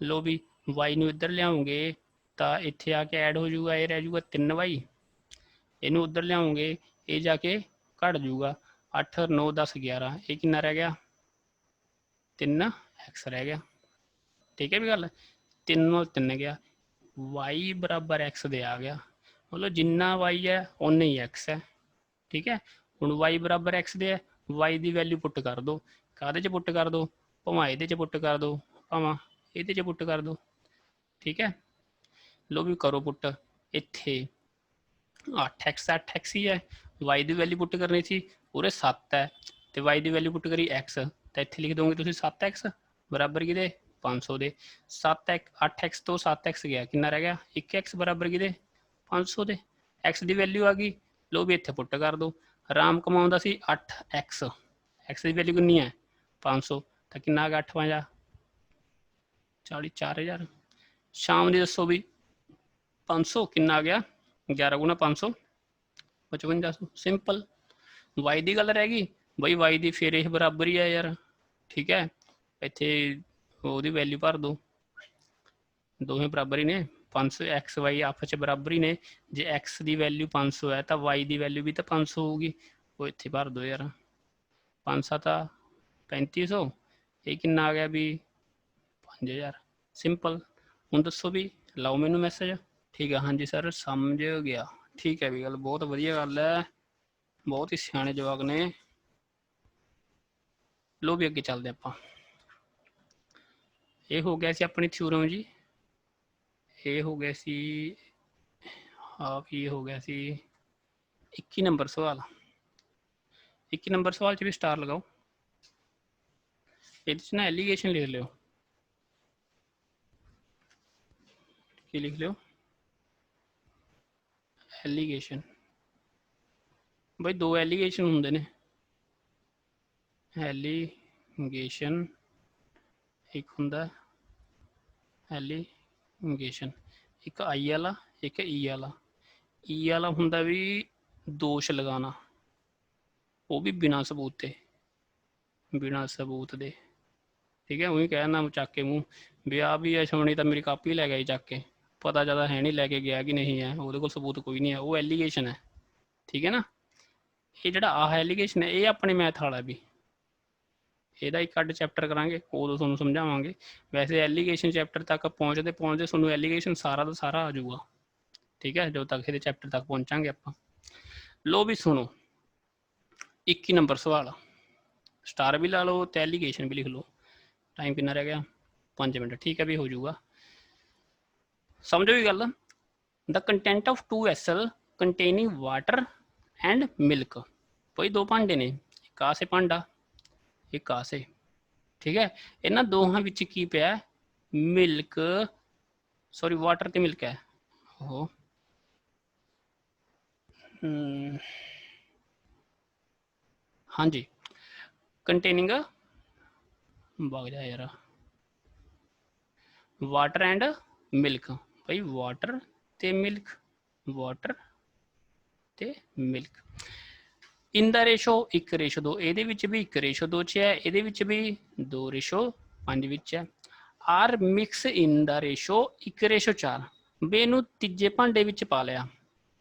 ਲੋ ਵੀ ਵਾਈ ਨੂੰ ਇੱਧਰ ਲਿਆਉਂਗੇ ਤਾਂ ਇੱਥੇ ਆ ਕੇ ਐਡ ਹੋ ਜਾਊਗਾ, ਇਹ ਰਹਿ ਜਾਊਗਾ 3y। ਇਹਨੂੰ ਉੱਧਰ ਲਿਆਉਂਗੇ, ਇਹ ਜਾ ਕੇ ਘਟ ਜਾਊਗਾ 8 9 10 11। ਇਹ ਕਿੰਨਾ ਰਹਿ ਗਿਆ 3x ਰਹਿ ਗਿਆ। ਠੀਕ ਹੈ ਵੀ ਗੱਲ। 3 ਨਾਲ 3 ਗਿਆ, y ਬਰਾਬਰ x ਦੇ ਆ ਗਿਆ। ਮਤਲਬ ਜਿੰਨਾ y ਹੈ ਉਨਾ ਹੀ x ਹੈ। ਠੀਕ ਹੈ। ਹੁਣ y ਬਰਾਬਰ x ਦੇ ਹੈ, y ਦੀ ਵੈਲਿਊ ਪੁੱਟ ਕਰ ਦਿਓ। ਕਾਹਦੇ 'ਚ ਪੁੱਟ ਕਰ ਦਿਓ? ਭਾਵੇਂ ਇਹਦੇ 'ਚ ਪੁੱਟ ਕਰ ਦਿਓ, ਭਾਵੇਂ ਇਹਦੇ 'ਚ ਪੁੱਟ ਕਰ ਦਿਓ। ਠੀਕ ਹੈ। ਲੋ ਵੀ ਕਰੋ ਪੁੱਟ। ਇੱਥੇ 8x ਹੀ ਹੈ, y ਦੀ ਵੈਲਿਊ ਪੁੱਟ ਕਰਨੀ ਸੀ, ਉਰੇ 7 ਹੈ ਤੇ y ਦੀ ਵੈਲਿਊ ਪੁੱਟ ਕਰੀ x, ਤਾਂ ਇੱਥੇ ਲਿਖ ਦੋਗੇ ਤੁਸੀਂ 7x ਬਰਾਬਰ ਕਿਹਦੇ 500 ਦੇ। 8x ਤੋਂ 7x ਗਿਆ, ਕਿੰਨਾ ਰਹਿ ਗਿਆ 1x ਬਰਾਬਰ ਕਿਹਦੇ 500 ਦੇ। x ਦੀ ਵੈਲਿਊ ਆ ਗਈ। ਲੋ ਵੀ ਇੱਥੇ ਪੁੱਟ ਕਰ ਦਿਓ। ਆਰਾਮ ਕਮਾਉਂਦਾ ਸੀ 8x, x ਦੀ ਵੈਲਿਊ ਕਿੰਨੀ ਹੈ 500, ਤਾਂ ਕਿੰਨਾ ਆ ਗਿਆ 8 5 40 4000। ਸ਼ਾਮ ਦੀ ਦੱਸੋ ਵੀ 500 ਕਿੰਨਾ ਆ ਗਿਆ 11 ਗੁਣਾ 500 5500। ਸਿੰਪਲ। y ਦੀ ਗੱਲ ਰਹਿ ਗਈ ਬਈ, y ਦੀ ਫਿਰ ਇਹ ਬਰਾਬਰ ਹੀ ਹੈ ਯਾਰ। ਠੀਕ ਹੈ। ਇੱਥੇ ਉਹਦੀ ਵੈਲਿਊ ਭਰ ਦਿਓ, ਦੋਵੇਂ ਬਰਾਬਰ ਹੀ ਨੇ। 500 x y ਆਪਸ 'ਚ ਬਰਾਬਰ ਹੀ ਨੇ। ਜੇ x ਦੀ ਵੈਲਿਊ 500 ਹੈ ਤਾਂ y ਦੀ ਵੈਲਿਊ ਵੀ ਤਾਂ 500 ਹੋਊਗੀ। ਉਹ ਇੱਥੇ ਭਰ ਦਿਓ ਯਾਰ। 5 7 3500, ਇਹ ਕਿੰਨਾ ਆ ਗਿਆ ਵੀ 5000। ਸਿੰਪਲ। ਹੁਣ ਦੱਸੋ ਵੀ ਲਾਓ ਮੈਨੂੰ ਮੈਸੇਜ। ਠੀਕ ਹੈ, ਹਾਂਜੀ ਸਰ ਸਮਝ ਗਿਆ। ਠੀਕ ਹੈ ਵੀ ਗੱਲ, ਬਹੁਤ ਵਧੀਆ ਗੱਲ ਹੈ, ਬਹੁਤ ਹੀ ਸਿਆਣੇ ਜਵਾਕ ਨੇ। ਲੋ ਵੀ ਅੱਗੇ ਚੱਲਦੇ ਆਪਾਂ। ਇਹ ਹੋ ਗਿਆ ਸੀ ਆਪਣੀ ਥਿਊਰਮ ਜੀ। ਇਹ ਹੋ ਗਿਆ ਸੀ ਇਹ ਹੋ ਗਿਆ ਸੀ 21 ਨੰਬਰ ਸਵਾਲ। 21 ਨੰਬਰ ਸਵਾਲ 'ਚ ਵੀ ਸਟਾਰ ਲਗਾਓ। ਇਹਦੇ 'ਚ ਨਾ ਐਲੀਗੇਸ਼ਨ ਲਿਖ ਲਿਓ। ਕੀ ਲਿਖ ਲਿਓ? ਐਲੀਗੇਸ਼ਨ। ਬਈ ਦੋ ਐਲੀਗੇਸ਼ਨ ਹੁੰਦੇ ਨੇ। ਐਲੀਗੇਸ਼ਨ ਇੱਕ ਹੁੰਦਾ ਐਲੀਗੇਸ਼ਨ, ਇੱਕ ਆਈ ਵਾਲਾ ਇੱਕ ਈ ਵਾਲਾ। ਈ ਵਾਲਾ ਹੁੰਦਾ ਵੀ ਦੋਸ਼ ਲਗਾਉਣਾ, ਉਹ ਵੀ ਬਿਨਾਂ ਸਬੂਤ ਤੇ, ਬਿਨਾਂ ਸਬੂਤ ਦੇ। ਠੀਕ ਹੈ। ਉਹੀ ਕਹਿਣਾ ਚੱਕ ਕੇ ਮੂੰਹ ਵੀ ਆ ਵੀ ਅਸ਼ਵਨੀ ਤਾਂ ਮੇਰੀ ਕਾਪੀ ਲੈ ਗਿਆ ਚੱਕ ਕੇ, ਪਤਾ ਜ਼ਿਆਦਾ ਹੈ ਨਹੀਂ ਲੈ ਕੇ ਗਿਆ ਕਿ ਨਹੀਂ ਹੈ, ਉਹਦੇ ਕੋਲ ਸਬੂਤ ਕੋਈ ਨਹੀਂ ਹੈ, ਉਹ ਐਲੀਗੇਸ਼ਨ ਹੈ। ਠੀਕ ਹੈ ਨਾ। ਇਹ ਜਿਹੜਾ ਆਹ ਐਲੀਗੇਸ਼ਨ ਹੈ ਇਹ ਆਪਣੇ ਮੈਥ ਵਾਲਾ ਵੀ, ਇਹਦਾ ਇੱਕ ਅੱਡ ਚੈਪਟਰ ਕਰਾਂਗੇ, ਉਦੋਂ ਤੁਹਾਨੂੰ ਸਮਝਾਵਾਂਗੇ। ਵੈਸੇ ਐਲੀਗੇਸ਼ਨ ਚੈਪਟਰ ਤੱਕ ਪਹੁੰਚਦੇ ਪਹੁੰਚਦੇ ਤੁਹਾਨੂੰ ਐਲੀਗੇਸ਼ਨ ਸਾਰਾ ਦਾ ਸਾਰਾ ਆ ਜਾਊਗਾ। ਠੀਕ ਹੈ, ਜਦੋਂ ਤੱਕ ਇਹਦੇ ਚੈਪਟਰ ਤੱਕ ਪਹੁੰਚਾਂਗੇ ਆਪਾਂ। ਲੋ ਵੀ ਸੁਣੋ 21 ਨੰਬਰ ਸਵਾਲ। ਸਟਾਰ ਵੀ ਲਾ ਲਓ ਤੇ ਐਲੀਗੇਸ਼ਨ ਵੀ ਲਿਖ ਲਓ। ਟਾਈਮ ਕਿੰਨਾ ਰਹਿ ਗਿਆ 5 ਮਿੰਟ। ਠੀਕ ਹੈ ਵੀ ਹੋ ਜਾਊਗਾ। ਸਮਝੋ ਵੀ ਗੱਲ। ਦ content of 2 vessel containing water and milk। ਕੋਈ ਦੋ ਭਾਂਡੇ ਨੇ, ਇੱਕ ਆਹ ਸੇ ਭਾਂਡਾ ਇੱਕ ਆਹ ਸੇ। ਠੀਕ ਹੈ। ਇਹਨਾਂ ਦੋਹਾਂ ਵਿੱਚ ਕੀ ਪਿਆ? ਮਿਲਕ, ਸੌਰੀ ਵਾਟਰ ਤੇ ਮਿਲਕ ਹੈ। ਉਹ ਹਾਂਜੀ ਕੰਟੇਨਿੰਗ ਵਗ ਜਾ ਯਾਰ water and milk. Bhai water ਤੇ ਮਿਲਕ, ਵਾਟਰ ਤੇ ਮਿਲਕ ਇਨ ਦਾ ਰੇਸ਼ੋ 1:2। ਇਹਦੇ ਵਿੱਚ ਵੀ 1:2 'ਚ ਹੈ, ਇਹਦੇ ਵਿੱਚ ਵੀ 2:5 ਵਿੱਚ ਹੈ। R mix in the ratio 1:4। ਬੇ ਇਹਨੂੰ ਤੀਜੇ ਭਾਂਡੇ ਵਿੱਚ ਪਾ ਲਿਆ,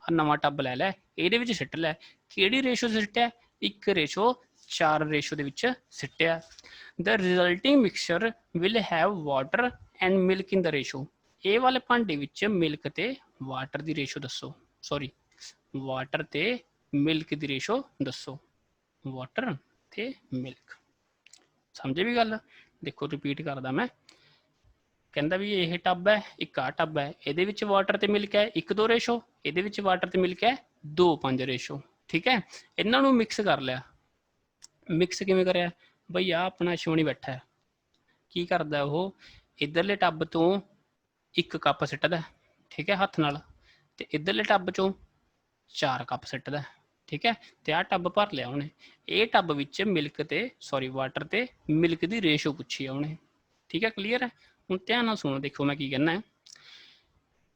ਨਵਾਂ ਟੱਬ ਲੈ ਲੈ, ਇਹਦੇ ਵਿੱਚ ਸਿੱਟ ਲੈ। ਕਿਹੜੀ ਰੇਸ਼ੋ ਸਿੱਟਿਆ? 1:4 ਰੇਸ਼ੋ ਦੇ ਵਿੱਚ ਸਿੱਟਿਆ। The resulting mixture will have water and milk in the ratio. ਇਹ ਵਾਲੇ ਭਾਂਡੇ ਵਿੱਚ ਮਿਲਕ ਤੇ ਵਾਟਰ ਦੀ ਰੇਸ਼ੋ ਦੱਸੋ। ਸੌਰੀ, ਵਾਟਰ ਤੇ ਮਿਲਕ ਦੀ ਰੇਸ਼ੋ ਦੱਸੋ। ਵਾਟਰ ਤੇ ਮਿਲਕ। ਸਮਝੇ ਵੀ ਗੱਲ? ਦੇਖੋ ਰਿਪੀਟ ਕਰਦਾ ਮੈਂ। ਕਹਿੰਦਾ ਵੀ ਇਹ ਟੱਬ ਹੈ, ਇੱਕ ਆ ਟੱਬ ਹੈ, ਇਹਦੇ ਵਿੱਚ ਵਾਟਰ ਤੇ ਮਿਲਕ ਹੈ 1:2 ਰੇਸ਼ੋ, ਇਹਦੇ ਵਿੱਚ ਵਾਟਰ ਤੇ ਮਿਲਕ ਹੈ 2:5 ਰੇਸ਼ੋ। ਠੀਕ ਹੈ, ਇਹਨਾਂ ਨੂੰ ਮਿਕਸ ਕਰ ਲਿਆ। ਮਿਕਸ ਕਿਵੇਂ ਕਰਿਆ ਬਈ, ਆ ਆਪਣਾ ਅਸ਼ਵਨੀ ਬੈਠਾ ਹੈ, ਕੀ ਕਰਦਾ ਉਹ ਇਧਰਲੇ ਟੱਬ ਤੋਂ 1 ਕੱਪ ਸਿੱਟਦਾ, ਠੀਕ ਹੈ, ਹੱਥ ਨਾਲ, ਤੇ ਇਧਰਲੇ ਟੱਬ ਚੋਂ 4 ਕੱਪ ਸਿੱਟਦਾ। ਠੀਕ ਹੈ, ਤੇ ਆਹ ਟੱਬ ਭਰ ਲਿਆ ਉਹਨੇ। ਇਹ ਟੱਬ ਵਿੱਚ ਮਿਲਕ ਤੇ ਸੌਰੀ ਵਾਟਰ ਤੇ ਮਿਲਕ ਦੀ ਰੇਸ਼ੋ ਪੁੱਛੀ ਆ ਉਹਨੇ। ਠੀਕ ਹੈ, ਕਲੀਅਰ ਹੈ। ਹੁਣ ਧਿਆਨ ਨਾਲ ਸੁਣੋ, ਦੇਖੋ ਮੈਂ ਕੀ ਕਹਿਣਾ ਹੈ।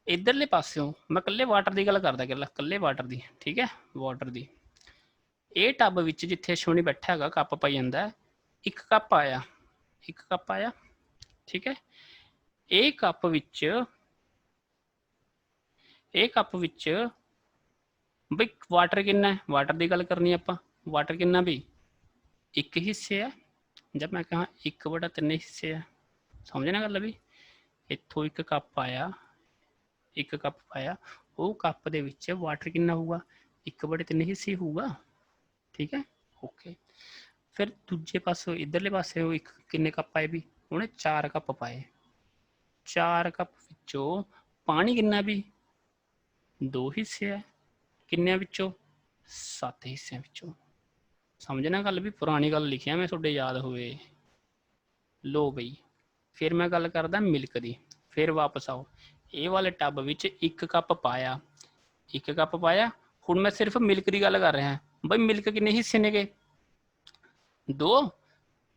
ਇਧਰਲੇ ਪਾਸਿਓਂ ਮੈਂ ਕੱਲੇ ਵਾਟਰ ਦੀ ਗੱਲ ਕਰਦਾ, ਕੱਲੇ ਵਾਟਰ ਦੀ। ਠੀਕ ਹੈ, ਵਾਟਰ ਦੀ। ਇਹ ਟੱਬ ਵਿੱਚ ਜਿੱਥੇ ਅਸ਼ਵਨੀ ਬੈਠਾ ਹੈਗਾ ਕੱਪ ਪਾਈ ਜਾਂਦਾ, 1 ਕੱਪ ਆਇਆ, 1 ਕੱਪ ਆਇਆ। ਠੀਕ ਹੈ, ਇਹ ਕੱਪ ਵਿੱਚ ਬਈ ਵਾਟਰ ਕਿੰਨਾ ਹੈ, ਵਾਟਰ ਦੀ ਗੱਲ ਕਰਨੀ ਆਪਾਂ। ਵਾਟਰ ਕਿੰਨਾ ਵੀ 1 ਹਿੱਸੇ ਹੈ, ਜਦ ਮੈਂ ਕਹਾਂ 1/3 ਹਿੱਸੇ ਹੈ, ਸਮਝਣਾ ਗੱਲ ਵੀ। ਇੱਥੋਂ 1 ਕੱਪ ਆਇਆ, 1 ਕੱਪ ਪਾਇਆ, ਉਹ ਕੱਪ ਦੇ ਵਿੱਚ ਵਾਟਰ ਕਿੰਨਾ ਹੋਊਗਾ 1/3 ਹਿੱਸੇ ਹੋਊਗਾ। ਠੀਕ ਹੈ, ਓਕੇ। ਫਿਰ ਦੂਜੇ ਪਾਸੋਂ ਇਧਰਲੇ ਪਾਸੇ ਉਹ ਕਿੰਨੇ ਕੱਪ ਪਾਏ ਵੀ, ਉਹਨੇ 4 ਕੱਪ ਪਾਏ। 4 ਕੱਪ ਵਿੱਚੋਂ ਪਾਣੀ ਕਿੰਨਾ ਵੀ 2 ਹਿੱਸੇ ਹੈ, ਕਿੰਨਿਆਂ ਵਿੱਚੋਂ 7 ਹਿੱਸਿਆਂ ਵਿੱਚੋਂ। ਸਮਝਣਾ ਗੱਲ ਵੀ, ਪੁਰਾਣੀ ਗੱਲ ਲਿਖਿਆ ਮੈਂ ਤੁਹਾਡੇ ਯਾਦ ਹੋਵੇ। ਲੋ ਬਈ, ਫਿਰ ਮੈਂ ਗੱਲ ਕਰਦਾ ਮਿਲਕ ਦੀ। ਫਿਰ ਵਾਪਸ ਆਓ, ਇਹ ਵਾਲੇ ਟੱਬ ਵਿੱਚ 1 ਕੱਪ ਪਾਇਆ, 1 ਕੱਪ ਪਾਇਆ। ਹੁਣ ਮੈਂ ਸਿਰਫ ਮਿਲਕ ਦੀ ਗੱਲ ਕਰ ਰਿਹਾ ਬਈ, ਮਿਲਕ ਕਿੰਨੇ ਹਿੱਸੇ ਨੇਗੇ 2,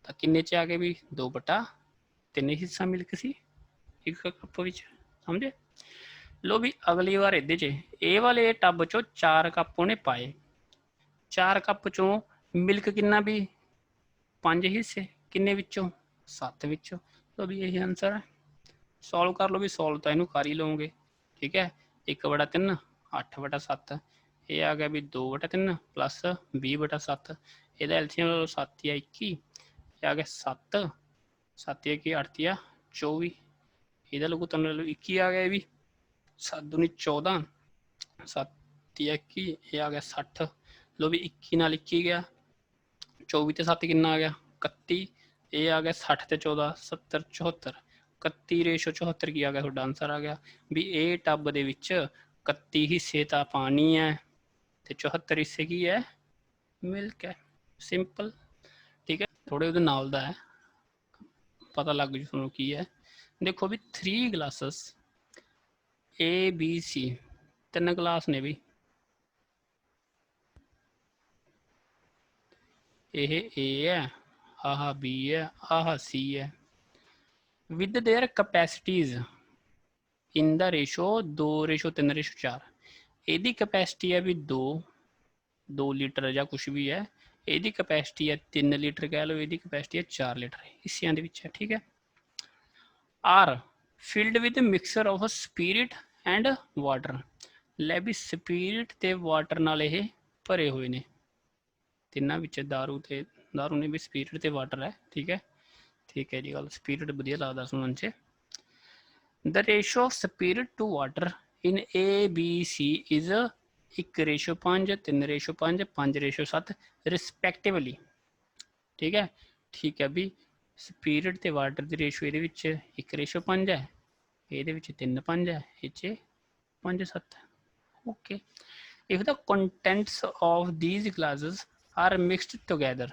ਤਾਂ ਕਿੰਨੇ ਚ ਆ ਗਏ ਵੀ 2/3 ਹਿੱਸਾ ਮਿਲਕ ਸੀ 1 ਕੱਪ ਵਿੱਚ, ਸਮਝੇ। ਲੋ ਵੀ ਅਗਲੀ ਵਾਰ ਇਹਦੇ ਚ ਇਹ ਵਾਲੇ ਟੱਬ ਚੋਂ 4 ਕੱਪ ਉਹਨੇ ਪਾਏ, 4 ਕੱਪ ਚੋਂ ਮਿਲਕ ਕਿੰਨਾ ਵੀ 5 ਹਿੱਸੇ, ਕਿੰਨੇ ਵਿੱਚੋਂ 7 ਵਿੱਚੋਂ। ਲੋ ਵੀ ਇਹੀ ਆਨਸਰ ਹੈ। ਸੋਲਵ ਕਰ ਲਓ ਵੀ, ਸੋਲਵ ਤਾਂ ਇਹਨੂੰ ਕਰ ਹੀ ਲਓਗੇ। ਠੀਕ ਹੈ, 1/3 8/7, ਇਹ ਆ ਗਿਆ ਵੀ 2/3 ਪਲੱਸ 20/7, ਇਹਦਾ ਐਲਸੀਐਮ ਲਓ 7 ਜਾਂ 21, ਇਹ ਆ ਗਿਆ 7, 7 ਜਾਂ 21 8 ਜਾਂ 24, ਇਹਦਾ ਲਗੂ ਤੁਹਾਨੂੰ ਲੈ ਲਓ 21 ਆ ਗਿਆ, ਇਹ ਵੀ 7 ਦੂਣੀ 14, 7 ਜਾਂ 21, ਇਹ ਆ ਗਿਆ 60। ਲੋ ਵੀ 21 ਨਾਲ 21 ਗਿਆ, 24 ਤੇ 7 ਕਿੰਨਾ ਆ ਗਿਆ 31, ਇਹ ਆ ਗਿਆ 60 ਤੇ 14 70 74, 31:74 ਕੀ ਆ ਗਿਆ ਤੁਹਾਡਾ ਆਨਸਰ ਆ ਗਿਆ ਵੀ ਇਹ ਟੱਬ ਦੇ ਵਿੱਚ 31 ਹਿੱਸੇ ਤਾਂ ਪਾਣੀ ਹੈ ਤੇ 74 ਹਿੱਸੇ ਕੀ ਹੈ ਮਿਲਕ ਹੈ। ਸਿੰਪਲ। ਠੀਕ ਹੈ, ਥੋੜੇ ਉਹਦੇ ਨਾਲ ਦਾ ਹੈ, ਪਤਾ ਲੱਗ ਜੂ ਤੁਹਾਨੂੰ ਕੀ ਹੈ। ਦੇਖੋ ਵੀ 3 glasses A B C, 3 glass ਨੇ ਵੀ, ਇਹ A ਹੈ, ਆਹ B ਹੈ, ਆਹ C ਹੈ। with their capacities in the ratio 2:3:4, ਇਹਦੀ ਕਪੈਸਿਟੀ ਹੈ ਵੀ 2 ਲੀਟਰ ਜਾਂ ਕੁਛ ਵੀ ਹੈ, ਇਹਦੀ ਕਪੈਸਿਟੀ ਹੈ 3 ਲੀਟਰ ਕਹਿ ਲਓ, ਇਹਦੀ ਕਪੈਸਿਟੀ ਹੈ 4 ਲੀਟਰ ਹਿੱਸਿਆਂ ਦੇ ਵਿੱਚ ਹੈ। ਠੀਕ ਹੈ, are filled with mixture of spirit and water, ਲੈ ਵੀ ਸਪਿਰਿਟ ਤੇ ਵਾਟਰ ਨਾਲ ਇਹ ਭਰੇ ਹੋਏ ਨੇ, ਤਿੰਨਾਂ ਵਿੱਚ ਦਾਰੂ ਨੇ ਵੀ ਸਪਿਰਿਟ ਤੇ ਵਾਟਰ ਹੈ। ਠੀਕ ਹੈ, ਠੀਕ ਹੈ ਜੀ ਗੱਲ, ਸਪਿਰਿਟ ਵਧੀਆ ਲੱਗਦਾ ਸੁਣਨ 'ਚ। The ratio of spirit to water in A, B, C is 1:5, 3:5, 5:7 ਰਿਸਪੈਕਟਿਵਲੀ। ਠੀਕ ਹੈ, ਠੀਕ ਹੈ ਵੀ ਸਪਿਰਿਟ ਤੇ ਵਾਟਰ ਦੀ ਰੇਸ਼ੋ ਇਹਦੇ ਵਿੱਚ 1:5 ਹੈ, ਇਹਦੇ ਵਿੱਚ 3:5 ਹੈ, ਇਹ 'ਚ 5:7 ਹੈ। Okay, if the contents of these glasses are mixed together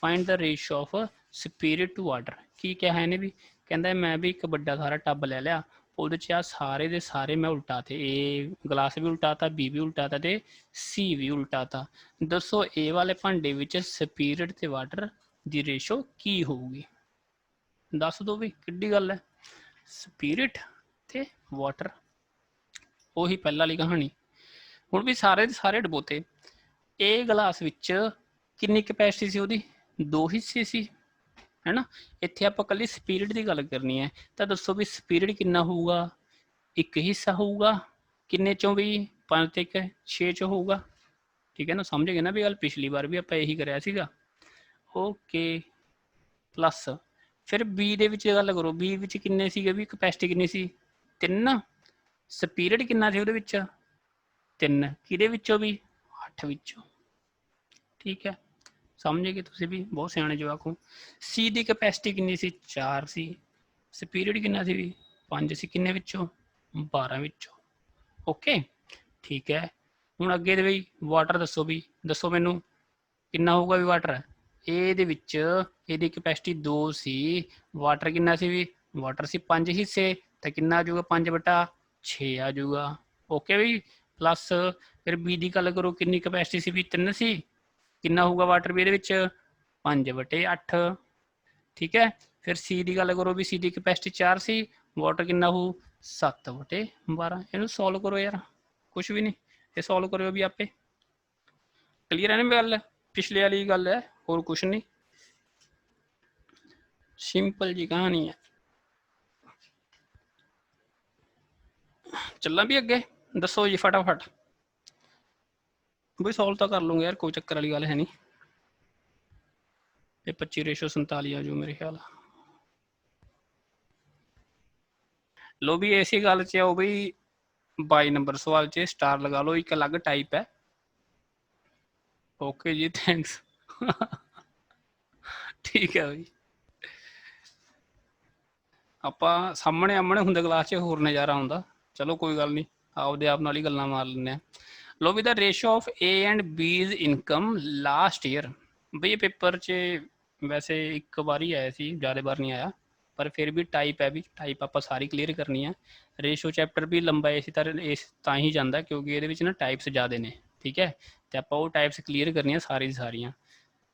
find the ratio of spirit to water। ਕੀ ਕਿਹਾ ਇਹਨੇ ਵੀ, ਕਹਿੰਦਾ ਮੈਂ ਵੀ ਇੱਕ ਵੱਡਾ ਸਾਰਾ ਟੱਬ ਲੈ ਲਿਆ, ਉਹਦੇ 'ਚ ਆ ਸਾਰੇ ਦੇ ਸਾਰੇ ਮੈਂ ਉਲਟਾਤੇ, ਏ ਗਲਾਸ ਵੀ ਉਲਟਾਤਾ, ਬੀ ਵੀ ਉਲਟਾਤਾ ਤੇ ਸੀ ਵੀ ਉਲਟਾਤਾ। ਦੱਸੋ ਇਹ ਵਾਲੇ ਭਾਂਡੇ ਵਿੱਚ ਸਪਿਰਿਟ ਤੇ ਵਾਟਰ ਦੀ ਰੇਸ਼ੋ ਕੀ ਹੋਊਗੀ, ਦੱਸ ਦਿਓ ਵੀ ਕਿੱਡੀ ਗੱਲ ਹੈ। ਸਪਿਰਿਟ ਤੇ ਵਾਟਰ, ਉਹੀ ਪਹਿਲਾਂ ਵਾਲੀ ਕਹਾਣੀ। ਹੁਣ ਵੀ ਸਾਰੇ ਦੇ ਸਾਰੇ ਡਬੋਤੇ, ਇਹ ਗਲਾਸ ਵਿੱਚ ਕਿੰਨੀ ਕਪੈਸਿਟੀ ਸੀ ਉਹਦੀ 2 ਹਿੱਸੇ ਸੀ, ਹੈ ਨਾ। ਇੱਥੇ ਆਪਾਂ ਇਕੱਲੀ ਸਪਿਰਿਟ ਦੀ ਗੱਲ ਕਰਨੀ ਹੈ, ਤਾਂ ਦੱਸੋ ਵੀ ਸਪਿਰਿਟ ਕਿੰਨਾ ਹੋਊਗਾ 1 ਹਿੱਸਾ ਹੋਊਗਾ, ਕਿੰਨੇ ਚੋਂ ਵੀ 5 ਤੇ 1 6 ਚੋਂ ਹੋਊਗਾ। ਠੀਕ ਹੈ ਨਾ, ਸਮਝ ਗਏ ਨਾ ਵੀ ਗੱਲ, ਪਿਛਲੀ ਵਾਰ ਵੀ ਆਪਾਂ ਇਹੀ ਕਰਿਆ ਸੀਗਾ। ਓਕੇ, ਪਲੱਸ ਫਿਰ ਬੀ ਦੇ ਵਿੱਚ ਗੱਲ ਕਰੋ, ਬੀ ਵਿੱਚ ਕਿੰਨੇ ਸੀਗੇ ਵੀ ਕਪੈਸਿਟੀ ਕਿੰਨੀ ਸੀ 3, ਸਪਿਰਿਟ ਕਿੰਨਾ ਸੀ ਉਹਦੇ ਵਿੱਚ 3, ਕਿਹਦੇ ਵਿੱਚੋਂ ਵੀ 8 ਵਿੱਚੋਂ। ਠੀਕ ਹੈ, ਸਮਝ ਗਏ ਤੁਸੀਂ ਵੀ, ਬਹੁਤ ਸਿਆਣੇ ਜਵਾਕ ਹੋ। ਸੀ ਦੀ ਕਪੈਸਿਟੀ ਕਿੰਨੀ ਸੀ 4 ਸੀ, ਸਪਿਰਿਟ ਕਿੰਨਾ ਸੀ ਵੀ 5 ਸੀ ਕਿੰਨੇ ਵਿੱਚੋਂ 12 ਵਿੱਚੋਂ। ਓਕੇ ਠੀਕ ਹੈ। ਹੁਣ ਅੱਗੇ ਦੇ ਬਈ ਵਾਟਰ ਦੱਸੋ ਵੀ, ਦੱਸੋ ਮੈਨੂੰ ਕਿੰਨਾ ਹੋਊਗਾ ਵੀ ਵਾਟਰ। ਇਹਦੇ ਵਿੱਚ ਇਹਦੀ ਕੈਪੈਸਿਟੀ 2 ਸੀ, ਵਾਟਰ ਕਿੰਨਾ ਸੀ ਵੀ, ਵਾਟਰ ਸੀ 5 ਹਿੱਸੇ, ਤਾਂ ਕਿੰਨਾ ਆ ਜਾਊਗਾ 5/6 ਆ ਜਾਊਗਾ। ਓਕੇ ਵੀ ਪਲੱਸ ਫਿਰ ਬੀ ਦੀ ਗੱਲ ਕਰੋ ਕਿੰਨੀ ਕੈਪੈਸਿਟੀ ਸੀ ਵੀ 3 ਸੀ, ਕਿੰਨਾ ਹੋਊਗਾ ਵਾਟਰ ਵੀ ਇਹਦੇ ਵਿੱਚ 5/8। ਠੀਕ ਹੈ। ਫਿਰ ਸੀ ਦੀ ਗੱਲ ਕਰੋ ਵੀ ਸੀ ਦੀ ਕੈਪੈਸਿਟੀ 4 ਸੀ, ਵਾਟਰ ਕਿੰਨਾ ਹੋਊ 7/12। ਇਹਨੂੰ ਸੋਲਵ ਕਰੋ ਯਾਰ, ਕੁਛ ਵੀ ਨਹੀਂ, ਇਹ ਸੋਲਵ ਕਰਿਓ ਵੀ ਆਪੇ। ਕਲੀਅਰ ਹੈ ਨਾ ਗੱਲ, ਪਿਛਲੇ ਵਾਲੀ ਗੱਲ ਹੈ, ਹੋਰ ਕੁਛ ਨਹੀਂ, ਸਿੰਪਲ ਜੀ ਕਹਾਣੀ ਹੈ। ਚੱਲਾਂ ਵੀ ਅੱਗੇ, ਦੱਸੋ ਜੀ ਫਟਾਫਟ ਬਈ, ਸੋਲਵ ਤਾਂ ਕਰ ਲੂੰਗਾ ਯਾਰ, ਕੋਈ ਚੱਕਰ ਵਾਲੀ ਗੱਲ ਹੈ ਨਹੀਂ। ਇਹ 25/47 ਆ ਜੂ ਮੇਰੇ ਖਿਆਲ। ਲੋ ਵੀ ਇਸੇ ਗੱਲ 'ਚ ਆਓ ਬਈ, 22 ਨੰਬਰ ਸਵਾਲ 'ਚ ਸਟਾਰ ਲਗਾ ਲਓ, ਇੱਕ ਅਲੱਗ ਟਾਈਪ ਹੈ। ਓਕੇ ਜੀ ਥੈਂਕਸ। ਠੀਕ ਹੈ ਬਈ, ਆਪਾਂ ਸਾਹਮਣੇ ਆਮਣੇ ਹੁੰਦੇ ਕਲਾਸ 'ਚ ਹੋਰ ਨਜ਼ਾਰਾ ਆਉਂਦਾ। ਚਲੋ ਕੋਈ ਗੱਲ ਨਹੀਂ, ਆਪਦੇ ਆਪ ਨਾਲ ਹੀ ਗੱਲਾਂ ਮਾਰ ਲੈਂਦੇ ਹਾਂ। ਲੋ ਵੀ ਦਾ ਰੇਸ਼ੋ ਆਫ ਏ ਐਂਡ ਬੀਜ਼ ਇਨਕਮ ਲਾਸਟ ਈਅਰ। ਬਈ ਇਹ ਪੇਪਰ 'ਚ ਵੈਸੇ ਇੱਕ ਵਾਰ ਹੀ ਆਇਆ ਸੀ, ਜ਼ਿਆਦਾ ਵਾਰ ਨਹੀਂ ਆਇਆ, ਪਰ ਫਿਰ ਵੀ ਟਾਈਪ ਹੈ ਵੀ, ਟਾਈਪ ਆਪਾਂ ਸਾਰੀ ਕਲੀਅਰ ਕਰਨੀ ਹੈ। ਰੇਸ਼ੋ ਚੈਪਟਰ ਵੀ ਲੰਬਾ ਇਸੇ ਤਰ੍ਹਾਂ ਇਸ ਤਾਂ ਹੀ ਜਾਂਦਾ ਕਿਉਂਕਿ ਇਹਦੇ ਵਿੱਚ ਨਾ ਟਾਈਪਸ ਜ਼ਿਆਦਾ ਨੇ। ਠੀਕ ਹੈ, ਤੇ ਆਪਾਂ ਉਹ ਟਾਈਪਸ ਕਲੀਅਰ ਕਰਨੀਆਂ ਸਾਰੀ ਸਾਰੀਆਂ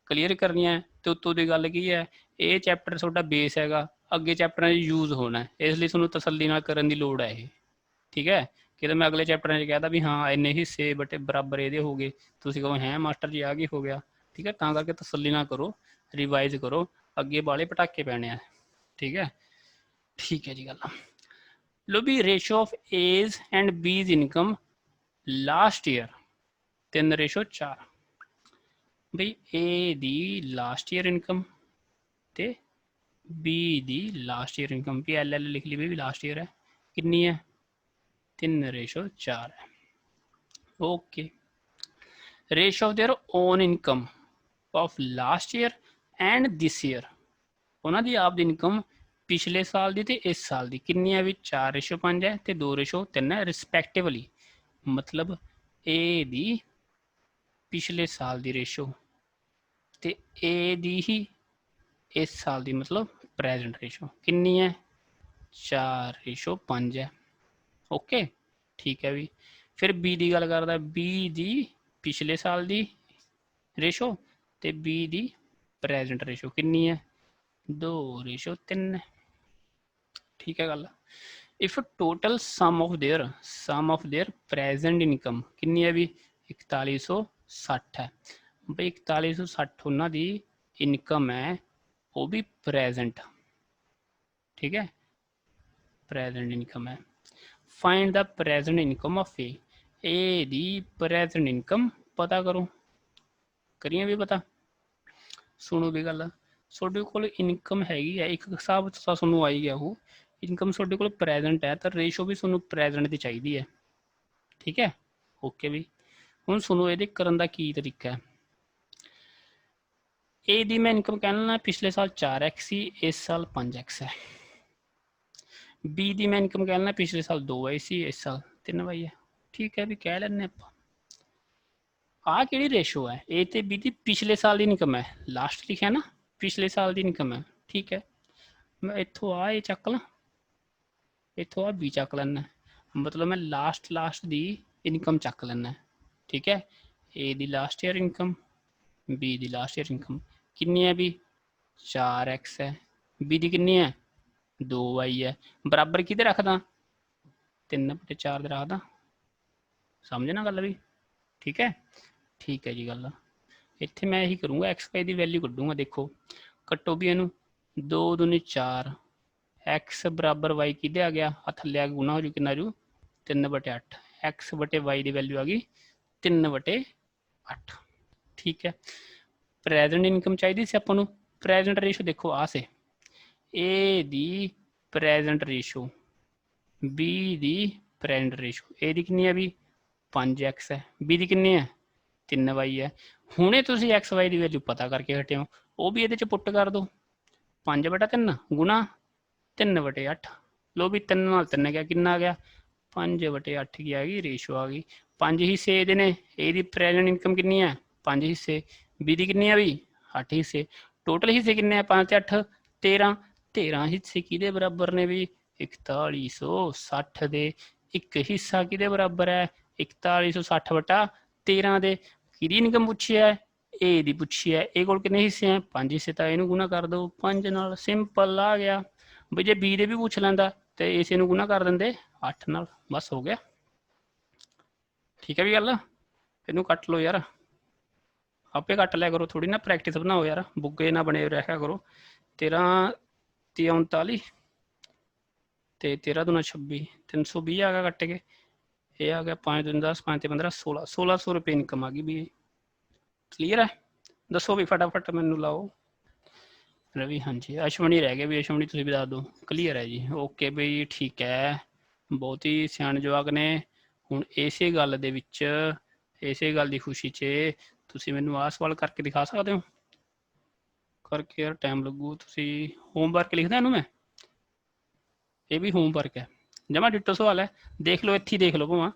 ਕਲੀਅਰ ਕਰਨੀਆਂ। ਤੇ ਉੱਤੋਂ ਦੀ ਗੱਲ ਕੀ ਹੈ, ਇਹ ਚੈਪਟਰ ਤੁਹਾਡਾ ਬੇਸ ਹੈਗਾ, ਅੱਗੇ ਚੈਪਟਰਾਂ 'ਚ ਯੂਜ਼ ਹੋਣਾ, ਇਸ ਲਈ ਤੁਹਾਨੂੰ ਤਸੱਲੀ ਨਾਲ ਕਰਨ ਦੀ ਲੋੜ ਹੈ ਇਹ। ਠੀਕ ਹੈ, ਕਿਤੇ ਮੈਂ ਅਗਲੇ ਚੈਪਟਰਾਂ 'ਚ ਕਹਿਤਾ ਵੀ ਹਾਂ ਇੰਨੇ ਹਿੱਸੇ ਬਟੇ ਬਰਾਬਰ ਇਹਦੇ ਹੋ ਗਏ, ਤੁਸੀਂ ਕਹੋ ਹੈ ਮਾਸਟਰ ਜੀ ਆ ਕੀ ਹੋ ਗਿਆ। ਠੀਕ ਹੈ, ਤਾਂ ਕਰਕੇ ਤਸੱਲੀ ਨਾਲ ਕਰੋ, ਰਿਵਾਈਜ਼ ਕਰੋ, ਅੱਗੇ ਵਾਲੇ ਪਟਾਕੇ ਪੈਣੇ ਆ। ਠੀਕ ਹੈ, ਠੀਕ ਹੈ ਜੀ ਗੱਲ। ਲੋ ਵੀ ਰੇਸ਼ੋ ਆਫ ਏਜ਼ ਐਂਡ ਬੀਜ਼ ਇਨਕਮ ਲਾਸਟ ਈਅਰ 3/4। ਬਈ ਏ ਦੀ ਲਾਸਟ ਈਅਰ ਇਨਕਮ ਤੇ ਬੀ ਦੀ ਲਾਸਟ ਈਅਰ ਇਨਕਮ, ਵੀ ਐਲ ਐਲ ਲਿਖ ਲਈ ਵੀ ਲਾਸਟ ਈਅਰ ਹੈ, ਕਿੰਨੀ ਹੈ 3/4 ਹੈ। Okay, ratio of their own income of last year and this year, ਉਹਨਾਂ ਦੀ ਆਪ ਦੀ ਇਨਕਮ ਪਿਛਲੇ ਸਾਲ ਦੀ ਤੇ ਇਸ ਸਾਲ ਦੀ ਕਿੰਨੀ ਹੈ ਵੀ 4/5 ਹੈ ਤੇ 2/3 ਹੈ ਰਿਸਪੈਕਟਿਵਲੀ। ਮਤਲਬ ਏ ਦੀ ਪਿਛਲੇ ਸਾਲ ਦੀ ਰੇਸ਼ੋ ਤੇ ਏ ਦੀ ਹੀ ਇਸ ਸਾਲ ਦੀ ਮਤਲਬ ਪ੍ਰੈਜ਼ੈਂਟ ਰੇਸ਼ੋ ਕਿੰਨੀ ਹੈ 4/5 ਹੈ। ਓਕੇ ਠੀਕ ਹੈ ਵੀ। ਫਿਰ ਬੀ ਦੀ ਗੱਲ ਕਰਦਾ, ਬੀ ਦੀ ਪਿਛਲੇ ਸਾਲ ਦੀ ਰੇਸ਼ੋ ਤੇ ਬੀ ਦੀ ਪ੍ਰੈਜ਼ੈਂਟ ਰੇਸ਼ੋ ਕਿੰਨੀ ਹੈ 2/3 ਹੈ। ਠੀਕ ਹੈ ਗੱਲ। If total sum of their present income ਕਿੰਨੀ ਹੈ ਵੀ 4160 ਹੈ। ਬਈ 4160 ਉਹਨਾਂ ਦੀ ਇਨਕਮ ਹੈ, ਉਹ ਵੀ ਪ੍ਰੈਜ਼ੈਂਟ। ਠੀਕ ਹੈ, ਪ੍ਰੈਜ਼ੈਂਟ ਇਨਕਮ ਹੈ। ਫਾइंड the present income of A the present income ਪਤਾ ਕਰੋ, ਕਰੀਏ ਵੀ ਪਤਾ। ਸੁਣੋ ਵੀ ਗੱਲ, ਤੁਹਾਡੇ ਕੋਲ ਇਨਕਮ ਹੈਗੀ ਹੈ ਇੱਕ ਹਿਸਾਬ ਤਾਂ ਤੁਹਾਨੂੰ ਆਈ ਗਿਆ ਉਹ ਇਨਕਮ, ਤੁਹਾਡੇ ਕੋਲ ਪ੍ਰੈਜ਼ੈਂਟ ਹੈ ਤਾਂ ਰੇਸ਼ੋ ਵੀ ਤੁਹਾਨੂੰ ਪ੍ਰੈਜ਼ੈਂਟ ਦੀ ਚਾਹੀਦੀ ਹੈ। ਠੀਕ ਹੈ, ਓਕੇ ਵੀ। ਹੁਣ ਸੁਣੋ ਇਹਦੇ ਕਰਨ ਦਾ ਕੀ ਤਰੀਕਾ ਹੈ। ਏ ਦੀ ਮੈਂ ਇਨਕਮ ਕਹਿਣਾ ਪਿਛਲੇ ਸਾਲ 4x ਸੀ, ਇਸ ਸਾਲ 5x ਹੈ। ਬੀ ਦੀ ਮੈਂ ਇਨਕਮ ਕਹਿ ਲੈਣਾ ਪਿਛਲੇ ਸਾਲ 2y ਸੀ, ਇਸ ਸਾਲ 3y ਹੈ। ਠੀਕ ਹੈ ਵੀ ਕਹਿ ਲੈਂਦੇ ਆਪਾਂ। ਆਹ ਕਿਹੜੀ ਰੇਸ਼ੋ ਹੈ, ਏ ਤੇ ਬੀ ਦੀ ਪਿਛਲੇ ਸਾਲ ਦੀ ਇਨਕਮ ਹੈ, ਲਾਸਟ ਲਿਖਿਆ ਨਾ ਪਿਛਲੇ ਸਾਲ ਦੀ ਇਨਕਮ ਹੈ। ਠੀਕ ਹੈ, ਮੈਂ ਇੱਥੋਂ ਆ ਇਹ ਚੱਕ ਲਾਂ, ਇੱਥੋਂ ਆ ਬੀ ਚੱਕ ਲੈਣਾ, ਮਤਲਬ ਮੈਂ ਲਾਸਟ ਦੀ ਇਨਕਮ ਚੱਕ ਲੈਣਾ। ਠੀਕ ਹੈ, ਏ ਦੀ ਲਾਸਟ ਈਅਰ ਇਨਕਮ, ਬੀ ਦੀ ਲਾਸਟ ਈਅਰ ਇਨਕਮ ਕਿੰਨੀ ਹੈ ਵੀ 4x ਹੈ, ਬੀ ਦੀ ਕਿੰਨੀ ਹੈ 2y ਹੈ, ਬਰਾਬਰ ਕਿਹਦੇ ਰੱਖਦਾ 3/4 ਦੇ ਰੱਖਦਾ। ਸਮਝ ਨਾ ਗੱਲ ਵੀ। ਠੀਕ ਹੈ, ਠੀਕ ਹੈ ਜੀ ਗੱਲ। ਇੱਥੇ ਮੈਂ ਇਹੀ ਕਰੂੰਗਾ ਐਕਸ ਵਾਈ ਦੀ ਵੈਲਿਊ ਕੱਢੂੰਗਾ। ਦੇਖੋ ਕੱਟੋ ਵੀ ਇਹਨੂੰ, 2 दूनी 4 x ਬਰਾਬਰ y ਕਿਹਦੇ ਆ ਗਿਆ, ਆ ਥੱਲੇ ਆ ਗੁਣਾ ਹੋ ਜੂ, ਕਿੰਨਾ ਜੂ 3/8, x/y ਦੀ ਵੈਲਿਊ ਆ ਗਈ 3/8। ਠੀਕ ਹੈ, ਪ੍ਰੈਜ਼ੈਂਟ ਇਨਕਮ ਚਾਹੀਦੀ ਸੀ ਆਪਾਂ ਨੂੰ, ਪ੍ਰੈਜ਼ੈਂਟ ਰੇਸ਼ੋ ਦੇਖੋ ਆ ਸੇ ਏ ਦੀ ਪ੍ਰੈਜ਼ੈਂਟ ਰੇਸ਼ੋ, ਬੀ ਦੀ ਪ੍ਰੈਜ਼ੈਂਟ ਰੇਸ਼ੋ, ਏ ਦੀ ਕਿੰਨੀ ਹੈ ਵੀ 5x ਹੈ, ਬੀ ਦੀ ਕਿੰਨੀ ਹੈ 3y ਹੈ। ਹੁਣੇ ਤੁਸੀਂ xy ਦੀ ਵੈਲਿਊ ਪਤਾ ਕਰਕੇ ਹਟੇ ਹੋ, ਉਹ ਵੀ ਇਹਦੇ 'ਚ ਪੁੱਟ ਕਰ ਦਿਓ, 5/3 ਗੁਣਾ 3/8 लो भी 3 ਨਾਲ 3 ਗਿਆ, ਕਿੰਨਾ ਆ ਗਿਆ 5/8 ਕੀ ਆ ਗਈ ਰੇਸ਼ੋ ਆ ਗਈ। 5 ਹਿੱਸੇ ਇਹਦੇ ਨੇ, ਇਹਦੀ ਪ੍ਰੈਜ਼ੈਂਟ ਇਨਕਮ ਕਿੰਨੀ ਹੈ 5 ਹਿੱਸੇ, ਬੀ ਦੀ ਕਿੰਨੀ ਆ ਵੀ 8 ਹਿੱਸੇ। ਟੋਟਲ ਹਿੱਸੇ ਕਿੰਨੇ ਆ 5 ਤੇ 8 13, 13 ਹਿੱਸੇ ਕਿਹਦੇ ਬਰਾਬਰ ਨੇ ਵੀ 4160 ਦੇ। ਇੱਕ ਹਿੱਸਾ ਕਿਹਦੇ ਬਰਾਬਰ ਹੈ 4160/13 ਦੇ। ਕਿਹਦੀ ਇਨਕਮ ਪੁੱਛੀ ਹੈ ਏ ਦੀ ਪੁੱਛੀ ਹੈ। ਇਹ ਕੋਲ ਕਿੰਨੇ ਹਿੱਸੇ ਹੈ 5 ਹਿੱਸੇ, ਤਾਂ ਇਹਨੂੰ ਗੁਣਾ ਕਰ ਦਿਓ 5 ਨਾਲ, ਸਿੰਪਲ ਆ ਗਿਆ। ਬਈ ਜੇ ਬੀ ਦੇ ਵੀ ਪੁੱਛ ਲੈਂਦਾ ਤੇ ਇਸੇ ਨੂੰ ਗੁਣਾ ਕਰ ਦਿੰਦੇ 8 ਨਾਲ, ਬਸ ਹੋ ਗਿਆ। ਠੀਕ ਹੈ ਵੀ ਗੱਲ, ਇਹਨੂੰ ਕੱਟ ਲਓ ਯਾਰ, ਆਪੇ ਕੱਟ ਲਿਆ ਕਰੋ, ਥੋੜੀ ਨਾ ਪ੍ਰੈਕਟਿਸ ਬਣਾਓ ਯਾਰ, ਬੁੱਗੇ ਨਾ ਬਣੇ ਰਹਿਆ ਕਰੋ। 13 ਤੇ 39 ਤੇ 13 ਦੂਣਾ 26, 320 ਆ ਗਿਆ ਕੱਟ ਕੇ। ਇਹ ਆ ਗਿਆ 5 ਦੂਣਾ 10, 5 ਤੇ 15 16, 1600 ਰੁਪਏ ਇਨਕਮ ਆ ਗਈ ਵੀ। ਕਲੀਅਰ ਹੈ, ਦੱਸੋ ਵੀ ਫਟਾਫਟ ਮੈਨੂੰ ਲਾਓ। ਰਵੀ ਹਾਂਜੀ, ਅਸ਼ਵਨੀ ਰਹਿ ਗਏ ਵੀ, ਅਸ਼ਵਨੀ ਤੁਸੀਂ ਵੀ ਦੱਸ ਦਿਓ। ਕਲੀਅਰ ਹੈ ਜੀ, ਓਕੇ ਬਈ ਠੀਕ ਹੈ, ਬਹੁਤ ਹੀ ਸਿਆਣੇ ਜਵਾਕ ਨੇ। ਹੁਣ ਇਸੇ ਗੱਲ ਦੇ ਵਿੱਚ, ਇਸੇ ਗੱਲ ਦੀ ਖੁਸ਼ੀ 'ਚ ਤੁਸੀਂ ਮੈਨੂੰ ਆਹ ਸਵਾਲ ਕਰਕੇ ਦਿਖਾ ਸਕਦੇ ਹੋ? ਕਰਕੇ ਯਾਰ ਟਾਈਮ ਲੱਗੂ, ਤੁਸੀਂ ਹੋਮਵਰਕ ਲਿਖਦਾ ਇਹਨੂੰ ਮੈਂ, ਇਹ ਵੀ ਹੋਮਵਰਕ ਹੈ, ਜਮਾ ਡਿੱਟੋ ਸਵਾਲ ਹੈ, ਦੇਖ ਲਓ ਇੱਥੇ ਦੇਖ ਲਓ ਭਾਵਾਂ।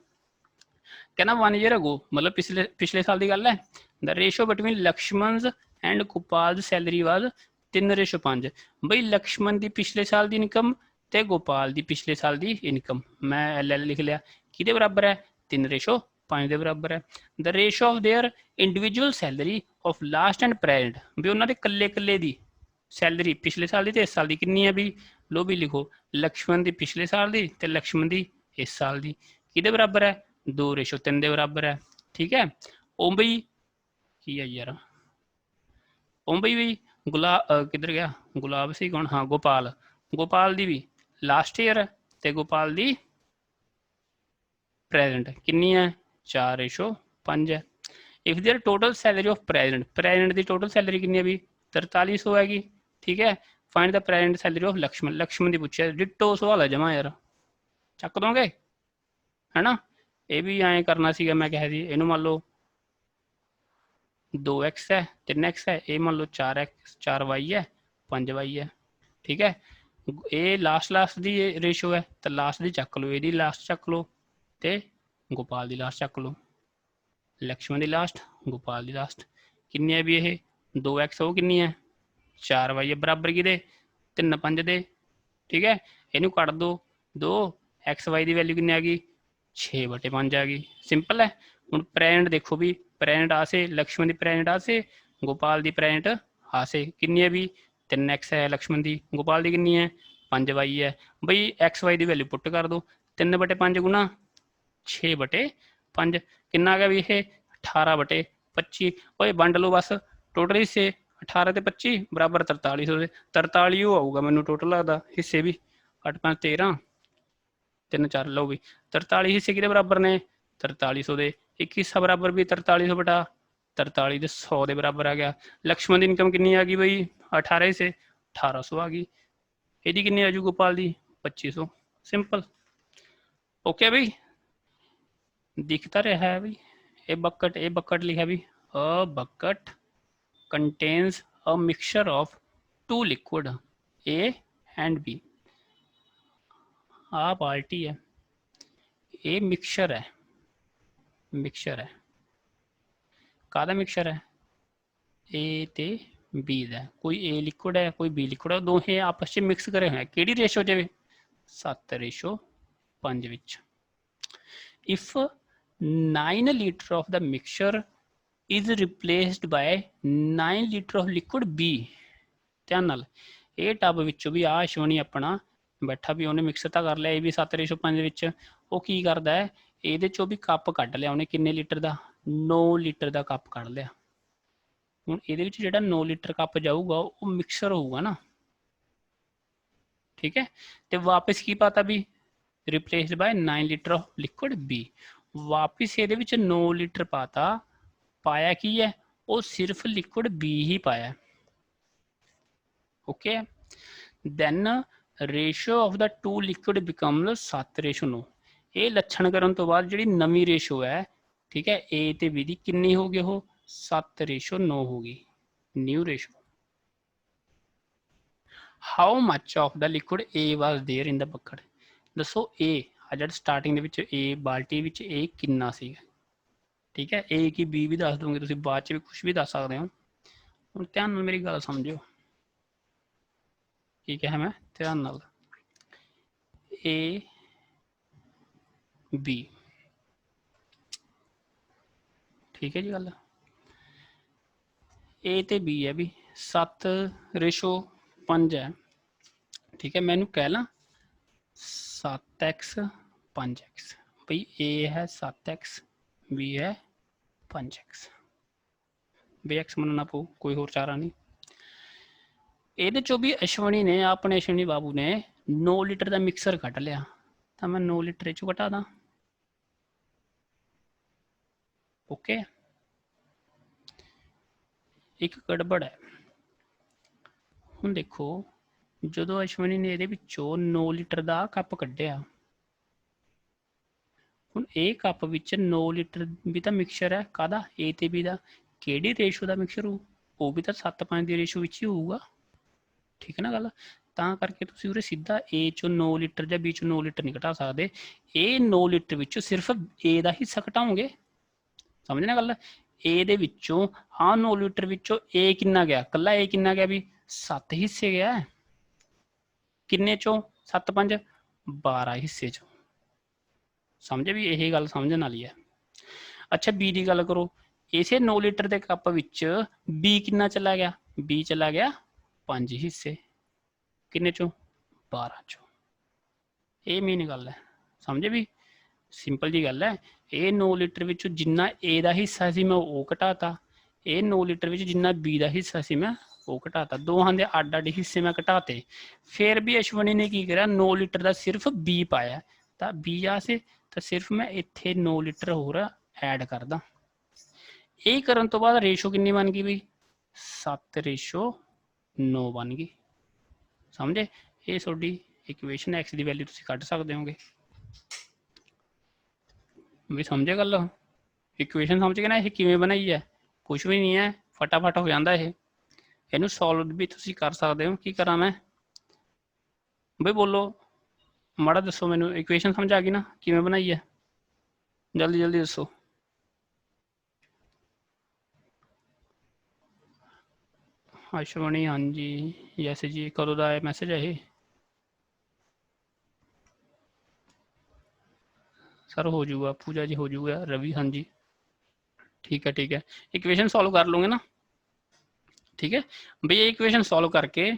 कहना 1 ईयर अगो, मतलब पिछले साल की गल है, the ratio between Laxman and Gopal salary was 3:5। बई लक्ष्मण की पिछले साल की इनकम ते गोपाल की पिछले साल की इनकम, मैं LL लिख लिया, कि बराबर है 3:5 के बराबर है। The ratio of their individual salary of last and present, भी उन्होंने कल्ले कल्ले की सैलरी पिछले साल की तो इस साल की कितनी है भी, लो भी लिखो लक्ष्मण की पिछले साल की तो लक्ष्मण की इस साल की, कि बराबर है 2:3 के बराबर है। ठीक है, ओम बई की है यार, ओम बई भी किधर गया गुलाब सी कौन, हाँ गोपाल, गोपाल की भी लास्ट ईयर तो गोपाल की प्रेजेंट कितनी है 4:5 है। If their total salary of present, present की टोटल सैलरी कितनी है भी 4300 हैगी। ठीक है, find the present salary of Laxman, Laxman की पूछा डिटो सवाल है जमा यार, चक दोगे है ना। ये भी ऐ करना सीगा, मैं कहा जी इनू मान लो 2x है 3x है, ये मान लो 4y है 5y है। ठीक है, ये लास्ट दी रेशो है तो लास्ट दी चक लो, ये लास्ट चक लो तो गोपाल दी लास्ट चक लो, लक्ष्मण दी लास्ट गोपाल दी लास्ट। किन्नी है भी ये 2x वो किन्नी है 4y है, बराबर कि 3-5 दे। ठीक है, इनू कट दो, 2xy की वैल्यू किन्नी आ गई 6/5 आ गई, सिंपल है। हूँ प्रेजेंट देखो भी, प्रेजेंट आसे लक्ष्मण की प्रेजेंट आसे, गोपाल की प्रेजेंट आसे, किन्नी है भी 3x है लक्ष्मण की, गोपाल की किन्नी है 5y है। बई xy की वैल्यू पुट कर दो, 3/5 गुना 6/5 किन्ना आ गया भी ये 18/25। ओए वंड लो बस, टोटल हिस्से 18 ते 25 बराबर 4300 ਦੇ, 43 आऊगा मैनू टोटल लगता हिस्से भी, 8 5 13 3 4 लो भी 43 हिस्से कि बराबर ने 4300 ਦੇ, एक हिस्सा बराबर भी 4300/43 ਦੇ 100 ਦੇ बराबर आ गया। लक्ष्मण की इनकम कितनी आ गई बई 18 हिस्से 1800 आ गई, ਇਹਦੀ कितनी आ जू गोपाल की 2500, सिंपल। ओके बई दिखता रहा है भी, ये बकेट लिखा भी, a bucket contains a mixture of 2 liquid A and B। आ बाल्टी है, ये मिक्सचर है, मिक्सचर है कादा मिक्सचर है ए ते बी का, कोई ए लिक्विड है कोई बी लिक्विड है, दोहे आपस में मिक्स करे हैं, कि रेशो च 7:5 विच। If 9 litre of the mixture is replaced by 9 litre of liquid B. ध्यान नाल ये टब विचों भी आ अश्वनी अपना बैठा भी उन्हें मिक्स तो कर लिया, ये भी 7:5 विच, वो की करदा है ये चो भी कप कढ़ लिया उन्हें, किन्ने लीटर का 9 लीटर का कप कढ़ लिया। हुण इहदे विच जिहड़ा 9 लीटर कप जाऊगा वो मिक्सर होऊगा ना। ठीक है, तो वापस की पाता भी replaced by 9 litre of liquid B, वापिस ये 9 लीटर पाता, पाया की है वो सिर्फ लिक्विड बी ही पाया। Okay, then ratio of the 2 liquid become 7:9। ये लक्षण करन तो बाद जी नवी रेशो है, ठीक है ए ते बी दी किन्नी हो गई, वो 7:9 होगी new ratio. How much of the liquid A was there in the bucket, ਦੱਸੋ A ਆ ਜਿਹੜਾ ਸਟਾਰਟਿੰਗ ਦੇ ਵਿੱਚ A ਬਾਲਟੀ ਵਿੱਚ A ਕਿੰਨਾ ਸੀ, ਠੀਕ ਹੈ। A ਕੀ B ਵੀ ਦੱਸ ਦੋਗੇ ਤੁਸੀਂ, ਬਾਅਦ ਚ ਵੀ ਕੁਝ ਵੀ ਦੱਸ ਸਕਦੇ ਹੋ। ਹੁਣ ਧਿਆਨ ਨਾਲ ਮੇਰੀ ਗੱਲ ਸਮਝਿਓ, ਕੀ ਕਿਹਾ ਮੈਂ, ਧਿਆਨ ਨਾਲ। A B, ਠੀਕ ਹੈ ਜੀ ਗੱਲ। A ਤੇ B ਹੈ ਵੀ 7:5 ਹੈ, ਠੀਕ ਹੈ। ਮੈਨੂੰ ਕਹਿ ਲਾਂ 7x 5x, ਬਈ A ਹੈ 7x, B ਹੈ 5x, ਬਈ x ਮੰਨਣਾ ਪਊ, ਕੋਈ ਹੋਰ ਚਾਰਾ ਨਹੀਂ। ਇਹਦੇ ਚੋਂ ਵੀ ਅਸ਼ਵਨੀ ਨੇ, ਆਪਣੇ ਅਸ਼ਵਨੀ ਬਾਬੂ ਨੇ 9 ਲੀਟਰ ਦਾ ਮਿਕਸਰ ਕੱਢ ਲਿਆ, ਤਾਂ ਮੈਂ 9 ਲੀਟਰ ਇਹ ਚੋਂ ਘਟਾ ਦਾਂ। ਓਕੇ, ਇੱਕ ਗੜਬੜ ਹੈ। ਹੁਣ ਦੇਖੋ, ਜਦੋਂ ਅਸ਼ਵਨੀ ਨੇ ਇਹਦੇ ਵਿੱਚੋਂ 9 ਲੀਟਰ ਦਾ ਕੱਪ ਕੱਢਿਆ, ਹੁਣ ਇਹ ਕੱਪ ਵਿੱਚ 9 ਲੀਟਰ ਵੀ ਤਾਂ ਮਿਕਸਚਰ ਹੈ, ਕਾਹਦਾ, A ਤੇ B ਦਾ। ਕਿਹੜੀ ਰੇਸ਼ੋ ਦਾ ਮਿਕਸਚਰ ਹੋਊ, ਉਹ ਵੀ ਤਾਂ 7:5 ਦੀ ਰੇਸ਼ੋ ਵਿੱਚ ਹੀ ਹੋਊਗਾ, ਠੀਕ ਹੈ ਨਾ ਗੱਲ। ਤਾਂ ਕਰਕੇ ਤੁਸੀਂ ਉਰੇ ਸਿੱਧਾ A ਚੋਂ 9 ਲੀਟਰ ਜਾਂ B ਚੋਂ 9 ਲੀਟਰ ਨਹੀਂ ਘਟਾ ਸਕਦੇ। ਇਹ 9 ਲੀਟਰ ਵਿੱਚੋਂ ਸਿਰਫ A ਦਾ ਹਿੱਸਾ ਘਟਾਓਗੇ, ਸਮਝ ਨਾ ਗੱਲ। A ਦੇ ਵਿੱਚੋਂ ਆਹ 9 ਲੀਟਰ ਵਿੱਚੋਂ A ਕਿੰਨਾ ਗਿਆ, ਕੱਲਾ A ਕਿੰਨਾ ਗਿਆ ਵੀ 7 ਹਿੱਸੇ ਗਿਆ, ਕਿੰਨੇ ਚੋਂ 7×5 12 ਹਿੱਸੇ ਚੋਂ, ਸਮਝੇ ਵੀ, ਇਹ ਗੱਲ ਸਮਝਣ ਵਾਲੀ ਹੈ। ਅੱਛਾ B ਦੀ ਗੱਲ ਕਰੋ, ਇਸੇ 9 ਲੀਟਰ ਦੇ ਕੱਪ ਵਿੱਚ B ਕਿੰਨਾ ਚਲਾ ਗਿਆ, B ਚਲਾ ਗਿਆ 5 ਹਿੱਸੇ, ਕਿੰਨੇ ਚੋਂ 12 ਚੋਂ। ਇਹ ਮੇਨ ਗੱਲ ਹੈ, ਸਮਝੇ ਵੀ, ਸਿੰਪਲ ਜੀ ਗੱਲ ਹੈ। ਇਹ 9 ਲੀਟਰ ਵਿੱਚੋਂ ਜਿੰਨਾ A ਦਾ ਹਿੱਸਾ ਸੀ ਮੈਂ ਉਹ ਘਟਾਤਾ, ਇਹ 9 ਲੀਟਰ ਵਿੱਚ ਜਿੰਨਾ B ਦਾ ਹਿੱਸਾ ਸੀ ਮੈਂ ਉਹ ਘਟਾਤਾ, ਦੋਹਾਂ ਦੇ ਅੱਡ ਅੱਡ ਹਿੱਸੇ ਮੈਂ ਘਟਾਤੇ। ਫਿਰ ਵੀ ਅਸ਼ਵਨੀ ਨੇ ਕੀ ਕਰਿਆ, 9 ਲੀਟਰ ਦਾ ਸਿਰਫ B ਪਾਇਆ, ਤਾਂ B ਆ ਸੀ, ਤਾਂ ਸਿਰਫ ਮੈਂ ਇੱਥੇ 9 ਲੀਟਰ ਹੋਰ ਐਡ ਕਰਦਾ। ਇਹ ਕਰਨ ਤੋਂ ਬਾਅਦ ਰੇਸ਼ੋ ਕਿੰਨੀ ਬਣ ਗਈ ਬਈ, 7:9 ਬਣ ਗਈ, ਸਮਝੇ। ਇਹ ਤੁਹਾਡੀ ਇਕੁਏਸ਼ਨ, x ਦੀ ਵੈਲਿਊ ਤੁਸੀਂ ਕੱਢ ਸਕਦੇ ਹੋਗੇ ਵੀ, ਸਮਝੇ ਗੱਲ। ਇਕੁਏਸ਼ਨ ਸਮਝ ਕੇ ਨਾ, ਇਹ ਕਿਵੇਂ ਬਣਾਈ ਹੈ, ਕੁਝ ਵੀ ਨਹੀਂ ਹੈ, ਫਟਾਫਟ ਹੋ ਜਾਂਦਾ ਇਹ। ਇਹਨੂੰ ਸੋਲਵ ਵੀ ਤੁਸੀਂ ਕਰ ਸਕਦੇ ਹੋ। ਕੀ ਕਰਾਂ ਮੈਂ ਬਈ, ਬੋਲੋ ਮਾੜਾ, ਦੱਸੋ ਮੈਨੂੰ, ਇਕੁਏਸ਼ਨ ਸਮਝ ਆ ਗਈ ਨਾ ਕਿਵੇਂ ਬਣਾਈ ਹੈ, ਜਲਦੀ ਜਲਦੀ ਦੱਸੋ। ਅਸ਼ਵਨੀ, ਹਾਂਜੀ ਯੈਸ ਜੀ, ਕਦੋਂ ਦਾ ਹੈ ਮੈਸੇਜ ਹੈ ਇਹ ਸਰ? ਹੋ ਜਾਊਗਾ ਪੂਜਾ ਜੀ, ਹੋ ਜਾਊਗਾ। ਰਵੀ, ਹਾਂਜੀ ठीक है ठीक है। इक्वेशन सॉल्व कर लूँगे ना, ठीक है भैया। इक्वेशन सॉल्व करके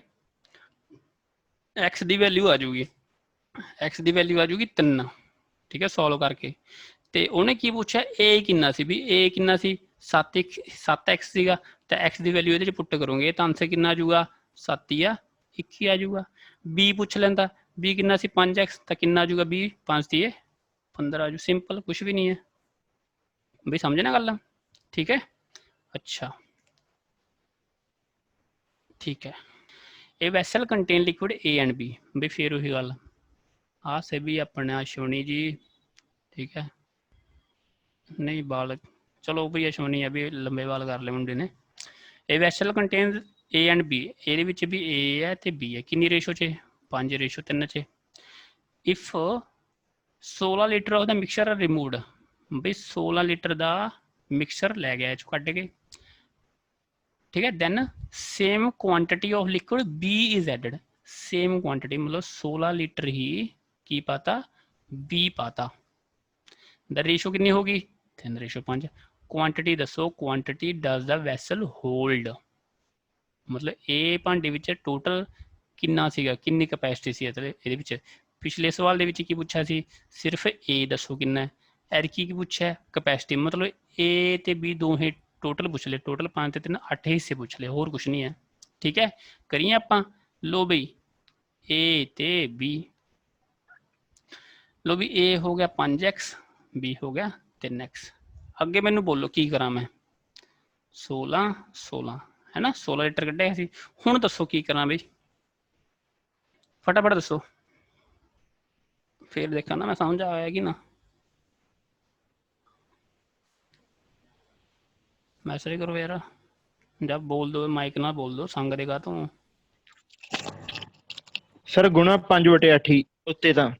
एक्स की वैल्यू आ जाऊगी, एक्स की वैल्यू आ जाऊगी 3, ठीक है। सॉल्व करके तो उन्हें की पूछा ए किन्ना सी, भी ए किन्ना सी 7x सीगा, तो एक्स की वैल्यू ये पुट करोगे तो आंसर किन्ना आ जाऊगा 7 या 1 आ जाऊगा। बी पूछ लेंदा, बी किन्ना सी 5x, तो किन्ना आ जाऊगा बी 5 दी 15 आ जाऊ। सिंपल, कुछ भी नहीं है भी, समझे ना गल, ठीक है। अच्छा ठीक है। A vessel contain liquid A and B, भी फिर वही गल आ से भी अपने अश्वनी जी, ठीक है। नहीं बाल, चलो भाई अश्वनी है भी लंबे बाल कर ले मुंडे ने। A vessel contain A and B, ये भी ए है तो बी है, किन्नी रेशो च 5:3 च। If 16 litre of the mixture are removed, भाई 16 लीटर का मिक्सचर लै गया चो कट के, ठीक है। Then same quantity of liquid B is added, same quantity मतलब 16 लीटर ही की पाता बी पाता, द रेशो कितनी होगी 3:5। क्वांटिटी दसो, quantity does the vessel hold, मतलब ए भांडे विच टोटल किन्ना सीगा, किन्नी कैपेसिटी सी इहदे विच। पिछले सवाल दे विच की पुछा सी, सिर्फ ए दसो किन्ना है, एरकी की पुछा कैपेसिटी, मतलब ए ते बी दोहें टोटल पुछ ले, टोटल 5 ते 3 8 हिस्से पुछ ले, होर कुछ नहीं है, ठीक है। करिए आपां, लो बई ए ते बी, लो भी ए हो गया 5x, बी हो गया 3x। अगे मैनू बोलो की करा मैं, 16 है ना, 16 लीटर कढ़िया सी। हुण दसो की करा बई, फटाफट दसो, फिर देखा ना मैं समझ आया कि ना। मैसेज करो यार, जब बोल दो माइक ना बोल दो, संग देगा तो सर गुणा 5/8 ही उत्ते तां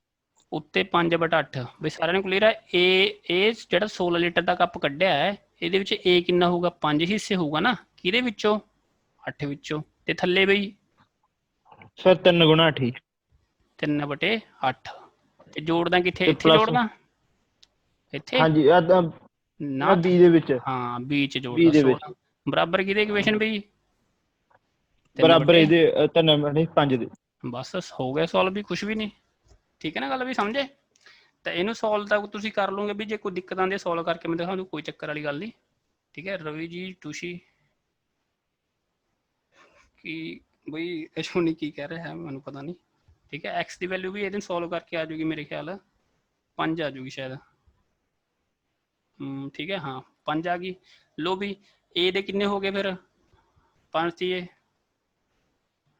ਉੱਤੇ 5/8 ਵੀ ਸਾਰਿਆਂ ਨੂੰ ਕਲੀਅਰ ਹੈ। ਇਹ ਜਿਹੜਾ 16 ਲੀਟਰ ਦਾ ਕੱਪ ਕੱਢਿਆ ਹੈ ਇਹਦੇ ਵਿੱਚ A ਕਿੰਨਾ ਹੋਊਗਾ 5 ਹਿੱਸੇ ਹੋਊਗਾ ਨਾ, ਕਿਹਦੇ ਵਿੱਚੋਂ 8 ਵਿੱਚੋਂ, ਤੇ ਥੱਲੇ ਬਈ ਸਰ 3 ਗੁਣਾ 8 ਹੀ 3/8 ਤੇ ਜੋੜਦਾ ਕਿੱਥੇ, ਤੇ ਇੱਥੇ ਪਲੱਸ ਜੋੜਦਾ ਇੱਥੇ ਹਾਂਜੀ ਨਾ B ਦੇ ਵਿੱਚ ਹਾਂ B ਚ B ਜੋੜਦਾ ਦੇ ਵਿੱਚ 16 ਬਰਾਬਰ ਕਿਹਦੇ ਇਕੁਏਸ਼ਨ ਬਈ ਬਰਾਬਰ ਇਹਦੇ 3/5 ਦੇ। ਬਸ ਹੋ ਗਿਆ ਸੋਲਵ ਵੀ, ਕੁਝ ਵੀ ਨਹੀਂ। ਠੀਕ ਹੈ ਨਾ ਗੱਲ ਵੀ ਸਮਝੇ। ਤਾਂ ਇਹਨੂੰ ਸੋਲਵ ਤਾਂ ਤੁਸੀਂ ਕਰ ਲਓਗੇ ਵੀ, ਜੇ ਕੋਈ ਦਿੱਕਤ ਆਉਂਦੀ ਹੈ ਸੋਲਵ ਕਰਕੇ ਮੈਂ ਦਿਖਾ ਦੂੰ, ਕੋਈ ਚੱਕਰ ਵਾਲੀ ਗੱਲ ਨਹੀਂ। ਠੀਕ ਹੈ ਰਵੀ ਜੀ ਤੁਸੀਂ ਕੀ ਬਈ ਅਸ਼ਵਨੀ ਕੀ ਕਹਿ ਰਿਹਾ ਹੈ ਮੈਨੂੰ ਪਤਾ ਨਹੀਂ। ਠੀਕ ਹੈ x ਦੀ ਵੈਲਿਊ ਵੀ ਇਹਦੇ ਸੋਲਵ ਕਰਕੇ ਆ ਜਾਊਗੀ, ਮੇਰੇ ਖਿਆਲ 5 ਆ ਜਾਊਗੀ ਸ਼ਾਇਦ। ਠੀਕ ਹੈ ਹਾਂ 5 ਆ ਗਈ। ਲੋ ਵੀ A ਦੇ ਕਿੰਨੇ ਹੋ ਗਏ ਫਿਰ 5 ਤੀਏ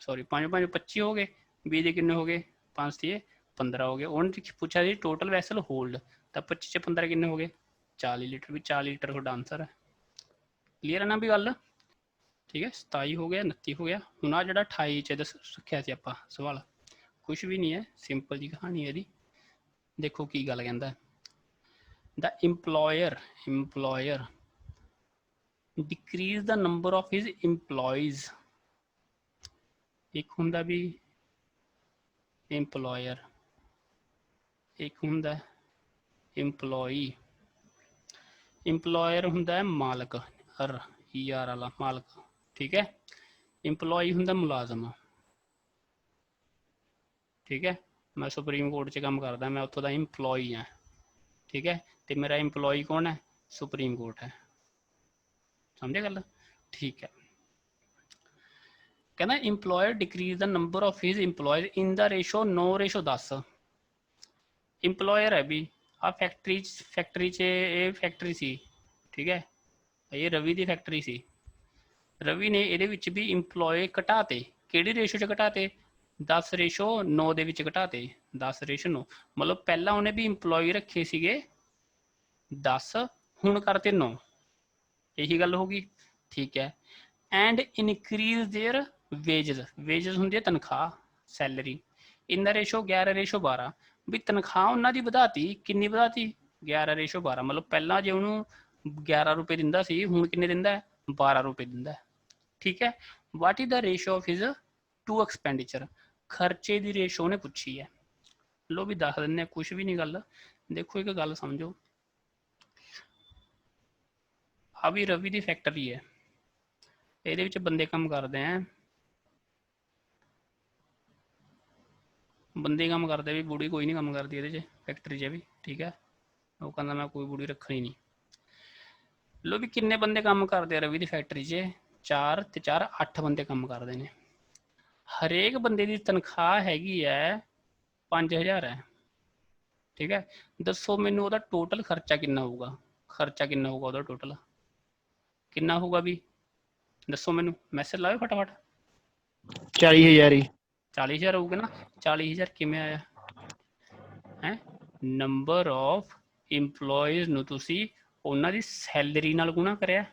ਸੌਰੀ 5 5 25 ਹੋ ਗਏ। B ਦੇ ਕਿੰਨੇ ਹੋ ਗਏ 5 ਤੀਏ 15 ਹੋ ਗਏ। ਉਹਨੇ ਪੁੱਛਿਆ ਜੀ ਟੋਟਲ ਵੈਸਲ ਹੋਲਡ, ਤਾਂ 25 ਚ 15 ਕਿੰਨੇ ਹੋ ਗਏ 40 ਲੀਟਰ, ਵੀ 40 ਲੀਟਰ ਤੁਹਾਡਾ ਆਨਸਰ ਹੈ। ਕਲੀਅਰ ਹੈ ਨਾ ਵੀ ਗੱਲ। ਠੀਕ ਹੈ 27 ਹੋ ਗਿਆ 29 ਹੋ ਗਿਆ। ਹੁਣ ਆ ਜਿਹੜਾ 28 ਚ ਸਿੱਖਿਆ ਸੀ ਆਪਾਂ ਸਵਾਲ, ਕੁਛ ਵੀ ਨਹੀਂ ਹੈ, ਸਿੰਪਲ ਜੀ ਕਹਾਣੀ ਹੈ ਇਹਦੀ। ਦੇਖੋ ਕੀ ਗੱਲ ਕਹਿੰਦਾ, the employer decrease the number of his employees। ਇੱਕ ਹੁੰਦਾ ਵੀ employer, ਇੱਕ ਹੁੰਦਾ employee। employer ਹੁੰਦਾ ਹੈ ਮਾਲਕ, ER ਵਾਲਾ ਮਾਲਕ। ਠੀਕ ਹੈ employee ਹੁੰਦਾ ਮੁਲਾਜ਼ਮ। ਠੀਕ ਹੈ ਮੈਂ ਸੁਪਰੀਮ ਕੋਰਟ 'ਚ ਕੰਮ ਕਰਦਾ, ਮੈਂ ਉੱਥੋਂ ਦਾ ਇੰਪਲੋਈ ਹਾਂ। ਠੀਕ ਹੈ ਤੇ ਮੇਰਾ ਇੰਪਲੋਈ ਕੌਣ ਹੈ ਸੁਪਰੀਮ ਕੋਰਟ ਹੈ। ਸਮਝੇ ਗੱਲ। ਠੀਕ ਹੈ ਕਹਿੰਦਾ employer decreases the number of his employees in the ratio 9:10। Employer ਹੈ ਵੀ ਆ ਫੈਕਟਰੀ 'ਚ ਇਹ ਫੈਕਟਰੀ ਸੀ। ਠੀਕ ਹੈ ਇਹ ਰਵੀ ਦੀ ਫੈਕਟਰੀ ਸੀ। ਰਵੀ ਨੇ ਇਹਦੇ ਵਿੱਚ ਵੀ ਇੰਪਲੋਏ ਘਟਾਤੇ, ਕਿਹੜੀ ਰੇਸ਼ੋ 'ਚ ਘਟਾਤੇ 10:9 ਦੇ ਵਿੱਚ ਘਟਾਤੇ। 10:9 ਮਤਲਬ ਪਹਿਲਾਂ ਉਹਨੇ ਵੀ ਇੰਪਲੋਈ ਰੱਖੇ ਸੀਗੇ 10, ਹੁਣ ਕਰਤੇ 9, ਇਹੀ ਗੱਲ ਹੋ ਗਈ। ਠੀਕ ਹੈ ਐਂਡ ਇਨਕਰੀਜ਼ ਦੇਅਰ ਵੇਜਸ ਹੁੰਦੀ ਹੈ ਤਨਖਾਹ, ਸੈਲਰੀ। ਇਨ ਦਾ ਰੇਸ਼ੋ 11:12 ਵੀ ਤਨਖਾਹ ਉਹਨਾਂ ਦੀ ਵਧਾਤੀ, ਕਿੰਨੀ ਵਧਾਤੀ 11:12। ਮਤਲਬ ਪਹਿਲਾਂ ਜੇ ਉਹਨੂੰ 11 ਰੁਪਏ ਦਿੰਦਾ ਸੀ ਹੁਣ ਕਿੰਨੇ ਦਿੰਦਾ ਹੈ 12 ਰੁਪਏ ਦਿੰਦਾ ਹੈ। ਠੀਕ ਹੈ what is the ratio of his to expenditure, ਖਰਚੇ ਦੀ ਰੇਸ਼ੋ ਉਹਨੇ ਪੁੱਛੀ ਹੈ। ਲੋ ਵੀ ਦੱਸ ਦਿੰਦੇ ਕੁਛ ਵੀ ਨਹੀਂ ਗੱਲ। ਦੇਖੋ ਇੱਕ ਗੱਲ ਸਮਝੋ, ਆ ਵੀ ਰਵੀ ਦੀ ਫੈਕਟਰੀ ਹੈ, ਇਹਦੇ ਵਿੱਚ ਬੰਦੇ ਕੰਮ ਕਰਦੇ ਆ, ਬੰਦੇ ਕੰਮ ਕਰਦੇ ਵੀ, ਬੁੜੀ ਕੋਈ ਨਹੀਂ ਕੰਮ ਕਰਦੀ ਇਹਦੇ 'ਚ ਫੈਕਟਰੀ 'ਚ ਵੀ। ਠੀਕ ਹੈ ਉਹ ਕਹਿੰਦਾ ਮੈਂ ਕੋਈ ਬੁੜੀ ਰੱਖਣੀ ਨਹੀਂ। ਲੋ ਵੀ ਕਿੰਨੇ ਬੰਦੇ ਕੰਮ ਕਰਦੇ ਆ ਰਵੀ ਦੀ ਫੈਕਟਰੀ 'ਚ 4 ਤੇ 4 8 ਬੰਦੇ ਕੰਮ ਕਰਦੇ ਨੇ। ਹਰੇਕ ਬੰਦੇ ਦੀ ਤਨਖਾਹ ਹੈਗੀ ਹੈ 5000 ਹੈ। ਠੀਕ ਹੈ ਦੱਸੋ ਮੈਨੂੰ ਉਹਦਾ ਟੋਟਲ ਖਰਚਾ ਕਿੰਨਾ ਹੋਊਗਾ, ਖਰਚਾ ਕਿੰਨਾ ਹੋਊਗਾ ਉਹਦਾ ਟੋਟਲ ਕਿੰਨਾ ਹੋਊਗਾ ਵੀ ਦੱਸੋ ਮੈਨੂੰ, ਮੈਸੇਜ ਲਾਓ ਫਟਾਫਟ। 40,000 ਹੀ 40,000 ਹੋਊਗਾ ਨਾ। 40,000 ਕਿਵੇਂ ਆਇਆ ਹੈ, ਨੰਬਰ ਆਫ ਇੰਪਲੋਈਜ਼ ਨੂੰ ਤੁਸੀਂ ਉਹਨਾਂ ਦੀ ਸੈਲਰੀ ਨਾਲ ਗੁਣਾ ਕਰਿਆ।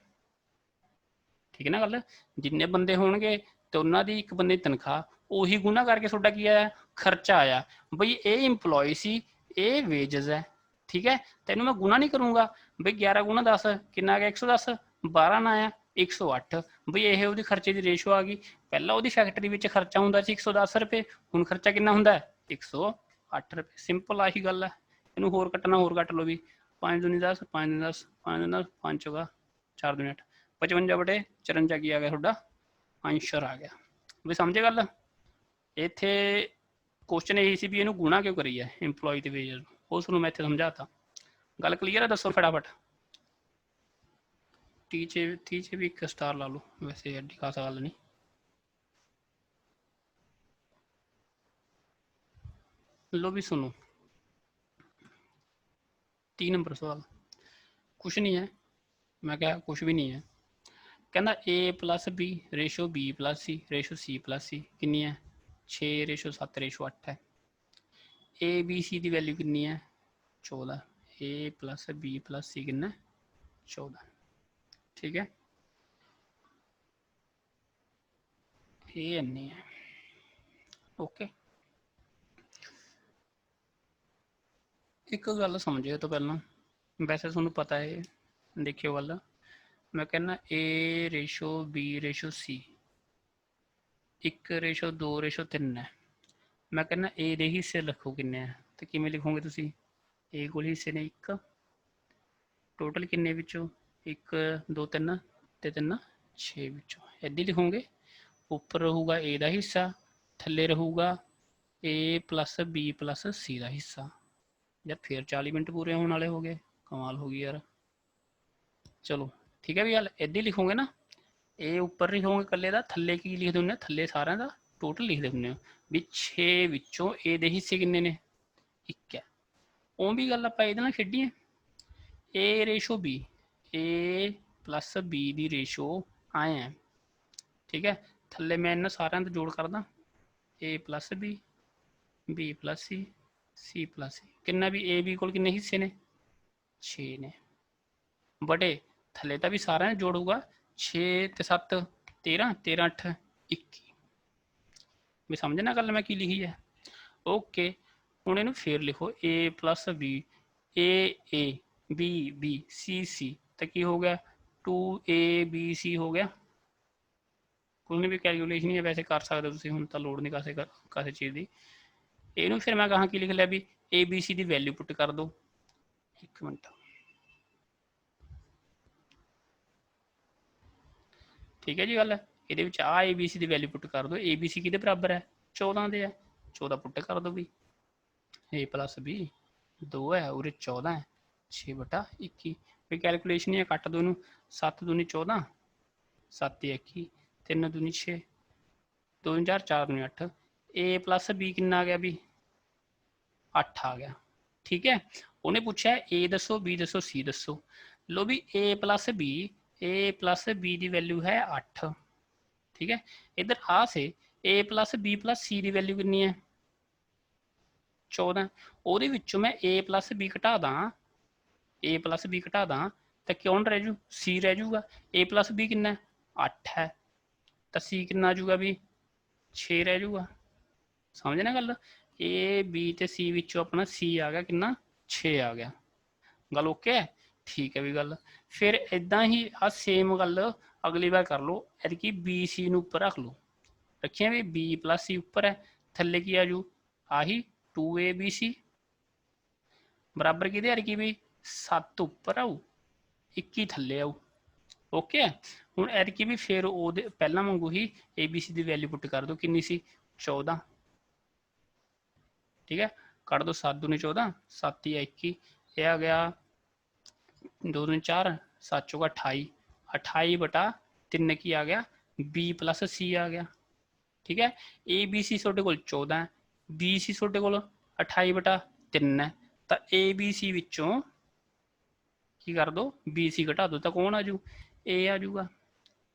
ਠੀਕ ਹੈ ਨਾ ਗੱਲ। ਜਿੰਨੇ ਬੰਦੇ ਹੋਣਗੇ ਤੇ ਉਹਨਾਂ ਦੀ ਇੱਕ ਬੰਦੇ ਦੀ ਤਨਖਾਹ, ਉਹੀ ਗੁਣਾ ਕਰਕੇ ਤੁਹਾਡਾ ਕੀ ਆਇਆ ਖਰਚਾ ਆਇਆ। ਬਈ ਇਹ ਇੰਪਲੋਈ ਸੀ, ਇਹ ਵੇਜਸ ਹੈ। ਠੀਕ ਹੈ ਤੈਨੂੰ ਮੈਂ ਗੁਣਾ ਨਹੀਂ ਕਰੂੰਗਾ ਬਈ 11 ਗੁਣਾ 10 ਕਿੰਨਾ ਆ ਗਿਆ 110, 12 ਨਾ ਆਇਆ 108। ਬਈ ਇਹ ਉਹਦੀ ਖਰਚੇ ਦੀ ਰੇਸ਼ੋ ਆ ਗਈ। ਪਹਿਲਾਂ ਉਹਦੀ ਫੈਕਟਰੀ ਵਿੱਚ ਖਰਚਾ ਹੁੰਦਾ ਸੀ 110 ਰੁਪਏ, ਹੁਣ ਖਰਚਾ ਕਿੰਨਾ ਹੁੰਦਾ 108 ਰੁਪਏ। ਸਿੰਪਲ ਆਹੀ ਗੱਲ ਹੈ। ਇਹਨੂੰ ਹੋਰ ਕੱਟਣਾ ਹੋਰ ਕੱਟ ਲਓ ਵੀ 5 ਦੂਣੀ 10 5 ਦੂਣੀ 10 5 ਦੂਣੀ 10 5 ਚੌਗਾ 4 ਦੂਣੀ 8 55/54 ਕੀ ਆ ਗਿਆ ਤੁਹਾਡਾ ਆਂਸਰ ਆ ਗਿਆ। ਵੀ ਸਮਝੇ ਗੱਲ। ਇੱਥੇ ਕੁਐਸਚਨ ਇਹੀ ਸੀ ਵੀ ਇਹਨੂੰ ਗੁਣਾ ਕਿਉਂ ਕਰੀ ਹੈ ਇੰਪਲੋਈ ਤੇ ਵੇਜਸ, ਉਸ ਨੂੰ ਮੈਂ ਇੱਥੇ ਸਮਝਾਤਾ। ਗੱਲ ਕਲੀਅਰ ਹੈ ਦੱਸੋ ਫਟਾਫਟ। 30 'ਚ ਵੀ ਇੱਕ ਸਟਾਰ ਲਾ ਲਓ, ਵੈਸੇ ਐਡੀ ਖਾਸ ਗੱਲ ਨਹੀਂ। ਲੋ ਵੀ ਸੁਣੋ 3 ਨੰਬਰ ਸਵਾਲ, ਕੁਛ ਨਹੀਂ ਹੈ, ਮੈਂ ਕਿਹਾ ਕੁਛ ਵੀ ਨਹੀਂ ਹੈ। ਕਹਿੰਦਾ A+B ratio B + C ratio C + C ਕਿੰਨੀ ਹੈ 6:7:8 ਹੈ। ABC ਦੀ ਵੈਲਿਊ ਕਿੰਨੀ ਹੈ 14। A+B + C ਕਿੰਨਾ 14। ਠੀਕ ਹੈ ਇਹ ਇੰਨੀ ਹੈ ਓਕੇ। एक गल समझिए तो पहला, वैसे तुहानू पता है, देखियो गल, मैं कहना ए रेशो बी रेशो सी 1:2:3 है। मैं कहना ए दे हिस्से लिखो किन्ने है, तो किमें लिखोगे तुसी? ए कोल हिस्से ने 1, टोटल किन्ने विचों 1 2 3 ते 3 6 विचों इदां लिखोगे। उपर रहूगा ए का हिस्सा, थले रहूगा ए प्लस बी प्लस सी का हिस्सा। जब फिर 40 मिनट पूरे होने वाले हो गए, कमाल होगी यार। चलो ठीक है भी गल इदां लिखोगे ना, ए उपर लिखोगे कल्ले का, थले की लिख दें, थले सारे का टोटल लिख दें भी 6 विचों ए दे हिस्से किन्ने ने 1 है। ਉਹ भी गल आप ये खेडिए, ए रेशो बी, ए प्लस बी की रेशो आए हैं, ठीक है। थले मैं इन्होंने सारे का जोड़ करदा, A plus B plus C plus C, किन्ना भी ए बी को किन्ने हिस्से ने 6 ने, बटे थले तो भी सारे जोड़ होगा 6 ते 7 13 13 8 21। भी समझना गल मैं की लिखी है। ओके हुण इहनूं फिर लिखो A plus B A B B C तो की हो गया 2ABC हो गया। कुछ नहीं भी कैलकुलेशन ही है, वैसे कर सकते हो हुण तां लोड़ नहीं किसी चीज़ की। इहनूं फिर मैं कहाँ की लिख लिया भी ABC की वैल्यू पुट कर दो। एक मिनट, ठीक है जी गल। ये आ ABC की वैल्यू पुट कर दो। ABC किहदे बराबर है 14 के है, 14 पुट कर दो भी ए प्लस बी 2 है उरे 14 है 6/21। भी कैलकुलेशन ही है, कट दो इनू 7 दूनी 14 7 21 3 दूनी 6 2 4 4 दूनी 8। ए प्लस बी कितना आ गया भी 8 आ गया, ठीक है। उन्हें पूछा है ए दसो बी दसो सी दसो। लो भी ए प्लस बी की वैल्यू है 8, ठीक है। इधर आ से ए प्लस सी की वैल्यू कितनी है 14। ਉਹਦੇ ਵਿੱਚੋਂ मैं ए प्लस बी घटा दा, ए प्लस बी घटा दा तो कौन रह जू सी रह जूगा। ए प्लस बी कितना 8 है तो सी कितना आ जूगा भी 6 रह जूगा। समझना गल, ए बी तो सी विचों अपना सी आ गया कितना 6 आ गया। गल ओके है, ठीक है भी गल। फिर इदा ही आ सेम गल अगली बार कर लो, एदकी बी सी नूं उपर रख लो, रखिए भी बी प्लस सी उपर है, थले की आजू आही 2ABC बराबर कि यार की भी 7 उपर आऊ 21 थले आऊ। ओके हुण एदकी भी फिर ओहदे पहला वांगू ही ABC की वैल्यू पुट कर दो किन्नी सी 14, ठीक है। कट दो 7 दूनी 14 7 या 21, यह आ गया 2 दूनी 4 7 चौका 28 28/3 की आ गया B प्लस सी आ गया, ठीक है। ABC ਤੁਹਾਡੇ ਕੋਲ 14 है, BC ਤੁਹਾਡੇ ਕੋਲ 28/3 है, तो ABC ਵਿੱਚੋਂ की कर दो BC घटा दो तो कौन आजू A आजूगा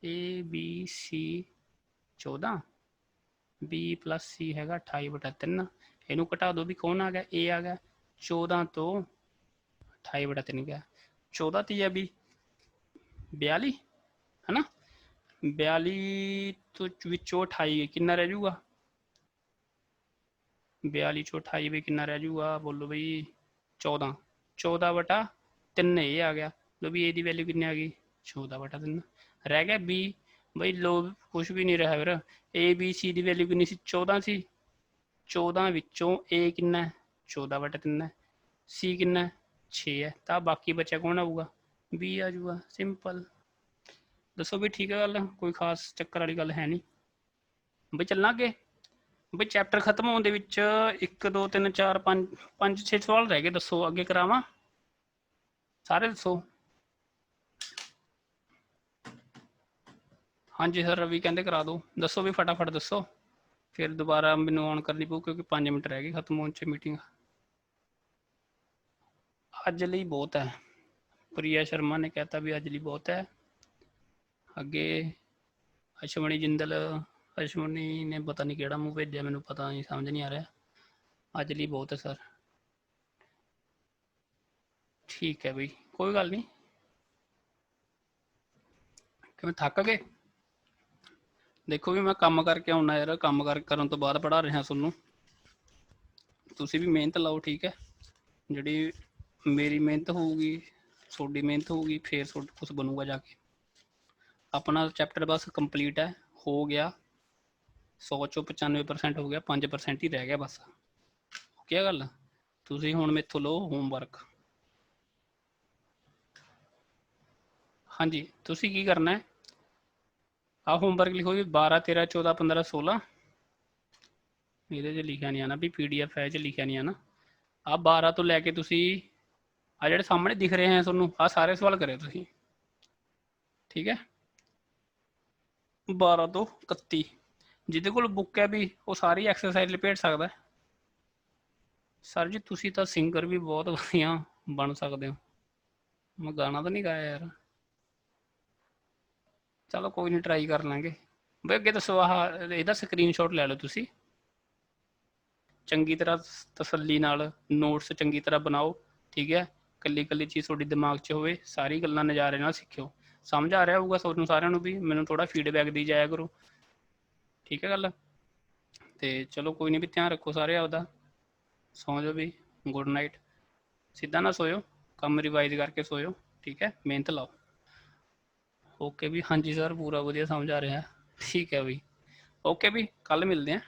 ABC 14 B plus C है 28/3, इनू घटा दो भी कौन आ गया A आ गया 14 तो 28/3 गया 14 तीया भी 42 है ना, 42 तो विचों 28 कितना रह जूगा 42 चो 28 भी कितना रह जूगा बोलो बई 14 14/3 ये आ गया। लो भी ए की वैल्यू कितनी आ गई 14/3 रह गया बी। बई लो कुछ भी नहीं रहा फिर ए बी सी की वैल्यू कितनी सी 14 सी 14 विचों ए कितना 14/3 सी कितना 6 है, तो बाकी बचा कौन आऊगा बी आ जूगा। सिंपल दसो भी ठीक है गल, कोई खास चक्कर वाली गल है नहीं बई। चलना अगे बई चैप्टर खत्म होने विच 1 2 3 4 5 6 सवाल रह गए, दसो अगे करावां सारे दसो। हाँ जी सर रवि कहते करा दो, दसो भी फटाफट दसो फिर दोबारा मैनू ऑन करनी पऊ क्योंकि 5 मिनट रह गए खत्म होने मीटिंग। अज लिए बहुत है, प्रिया शर्मा ने कहता भी अज लिए बहुत है। अगे अश्वनी जिंदल अश्वनी ने पता नहीं केड़ा मूँह भेजा मैनू पता नहीं समझ नहीं आ रहा, अज लिए बहुत है सर। ठीक है बई कोई गल नहीं, कि मैं थक गए। देखो भी मैं काम करके आना यार, काम करन तो बाद पढ़ा रहा तुहानू, तुसी भी मेहनत लाओ ठीक है। ਜਿਹੜੀ ਮੇਰੀ ਮਿਹਨਤ ਹੋਊਗੀ, ਤੁਹਾਡੀ ਮਿਹਨਤ ਹੋਊਗੀ, ਫਿਰ ਕੁਝ ਬਣੂਗਾ ਜਾ ਕੇ। ਆਪਣਾ ਚੈਪਟਰ ਬਸ ਕੰਪਲੀਟ ਹੈ, ਹੋ ਗਿਆ 100 ਚੋਂ 95% ਹੋ ਗਿਆ, 5% ਹੀ ਰਹਿ ਗਿਆ ਬਸ। ਕੀ ਗੱਲ, ਤੁਸੀਂ ਹੁਣ ਮੇਥੋਂ ਲਓ ਹੋਮਵਰਕ। ਹਾਂਜੀ, ਤੁਸੀਂ ਕੀ ਕਰਨਾ ਹੈ, ਆਹ ਹੋਮਵਰਕ ਲਿਖੋ ਜੀ 12 13 14 15 16। ਇਹਦੇ 'ਚ ਲਿਖਿਆ ਨਹੀਂ ਆਣਾ ਵੀ PDF ਹੈ, 'ਚ ਲਿਖਿਆ ਨਹੀਂ ਆਣਾ। ਆਹ 12 ਤੋਂ ਲੈ ਕੇ ਤੁਸੀਂ ਆ ਜਿਹੜੇ ਸਾਹਮਣੇ ਦਿਖ ਰਹੇ ਹੈ ਤੁਹਾਨੂੰ, ਆਹ ਸਾਰੇ ਸਵਾਲ ਕਰਿਓ ਤੁਸੀਂ, ਠੀਕ ਹੈ। 12 ਤੋਂ 31 ਜਿਹਦੇ ਕੋਲ ਬੁੱਕ ਹੈ ਵੀ ਉਹ ਸਾਰੀ ਐਕਸਰਸਾਈਜ਼ ਲਪੇਟ ਸਕਦਾ। ਸਰ ਜੀ ਤੁਸੀਂ ਤਾਂ ਸਿੰਗਰ ਵੀ ਬਹੁਤ ਵਧੀਆ ਬਣ ਸਕਦੇ ਹੋ। ਮੈਂ ਗਾਣਾ ਤਾਂ ਨਹੀਂ ਗਾਇਆ ਯਾਰ। ਚਲੋ ਕੋਈ ਨਹੀਂ, ਟਰਾਈ ਕਰ ਲਾਂਗੇ ਬਈ। ਅੱਗੇ ਦੱਸੋ, ਆਹ ਇਹਦਾ ਸਕਰੀਨਸ਼ਾਟ ਲੈ ਲਓ ਤੁਸੀਂ, ਚੰਗੀ ਤਰ੍ਹਾਂ ਤਸੱਲੀ ਨਾਲ ਨੋਟਸ ਚੰਗੀ ਤਰ੍ਹਾਂ ਬਣਾਓ, ਠੀਕ ਹੈ। ਕੱਲੀ ਕੱਲੀ ਚੀਜ਼ ਤੁਹਾਡੀ ਦਿਮਾਗ 'ਚ ਹੋਵੇ, ਸਾਰੀ ਗੱਲਾਂ ਨਜ਼ਾਰੇ ਨਾਲ ਸਿੱਖਿਓ। ਸਮਝ ਆ ਰਿਹਾ ਹੋਊਗਾ ਤੁਹਾਨੂੰ ਸਾਰਿਆਂ ਨੂੰ ਵੀ, ਮੈਨੂੰ ਥੋੜ੍ਹਾ ਫੀਡਬੈਕ ਦੀ ਜਾਇਆ ਕਰੋ, ਠੀਕ ਹੈ ਗੱਲ। ਤੇ ਚਲੋ ਕੋਈ ਨਹੀਂ, ਵੀ ਧਿਆਨ ਰੱਖੋ ਸਾਰੇ ਆਪਦਾ, ਸੌਂ ਜਾਓ ਵੀ, ਗੁੱਡ ਨਾਈਟ। ਸਿੱਧਾ ਨਾ ਸੋਇਓ, ਕੰਮ ਰਿਵਾਈਜ਼ ਕਰਕੇ ਸੋਇਓ, ਠੀਕ ਹੈ। ਮਿਹਨਤ ਲਾਓ। ਓਕੇ ਵੀ, ਹਾਂਜੀ ਸਰ ਪੂਰਾ ਵਧੀਆ ਸਮਝ ਆ ਰਿਹਾ, ਠੀਕ ਹੈ ਬਈ। ਓਕੇ ਵੀ, ਕੱਲ੍ਹ ਮਿਲਦੇ ਹਾਂ।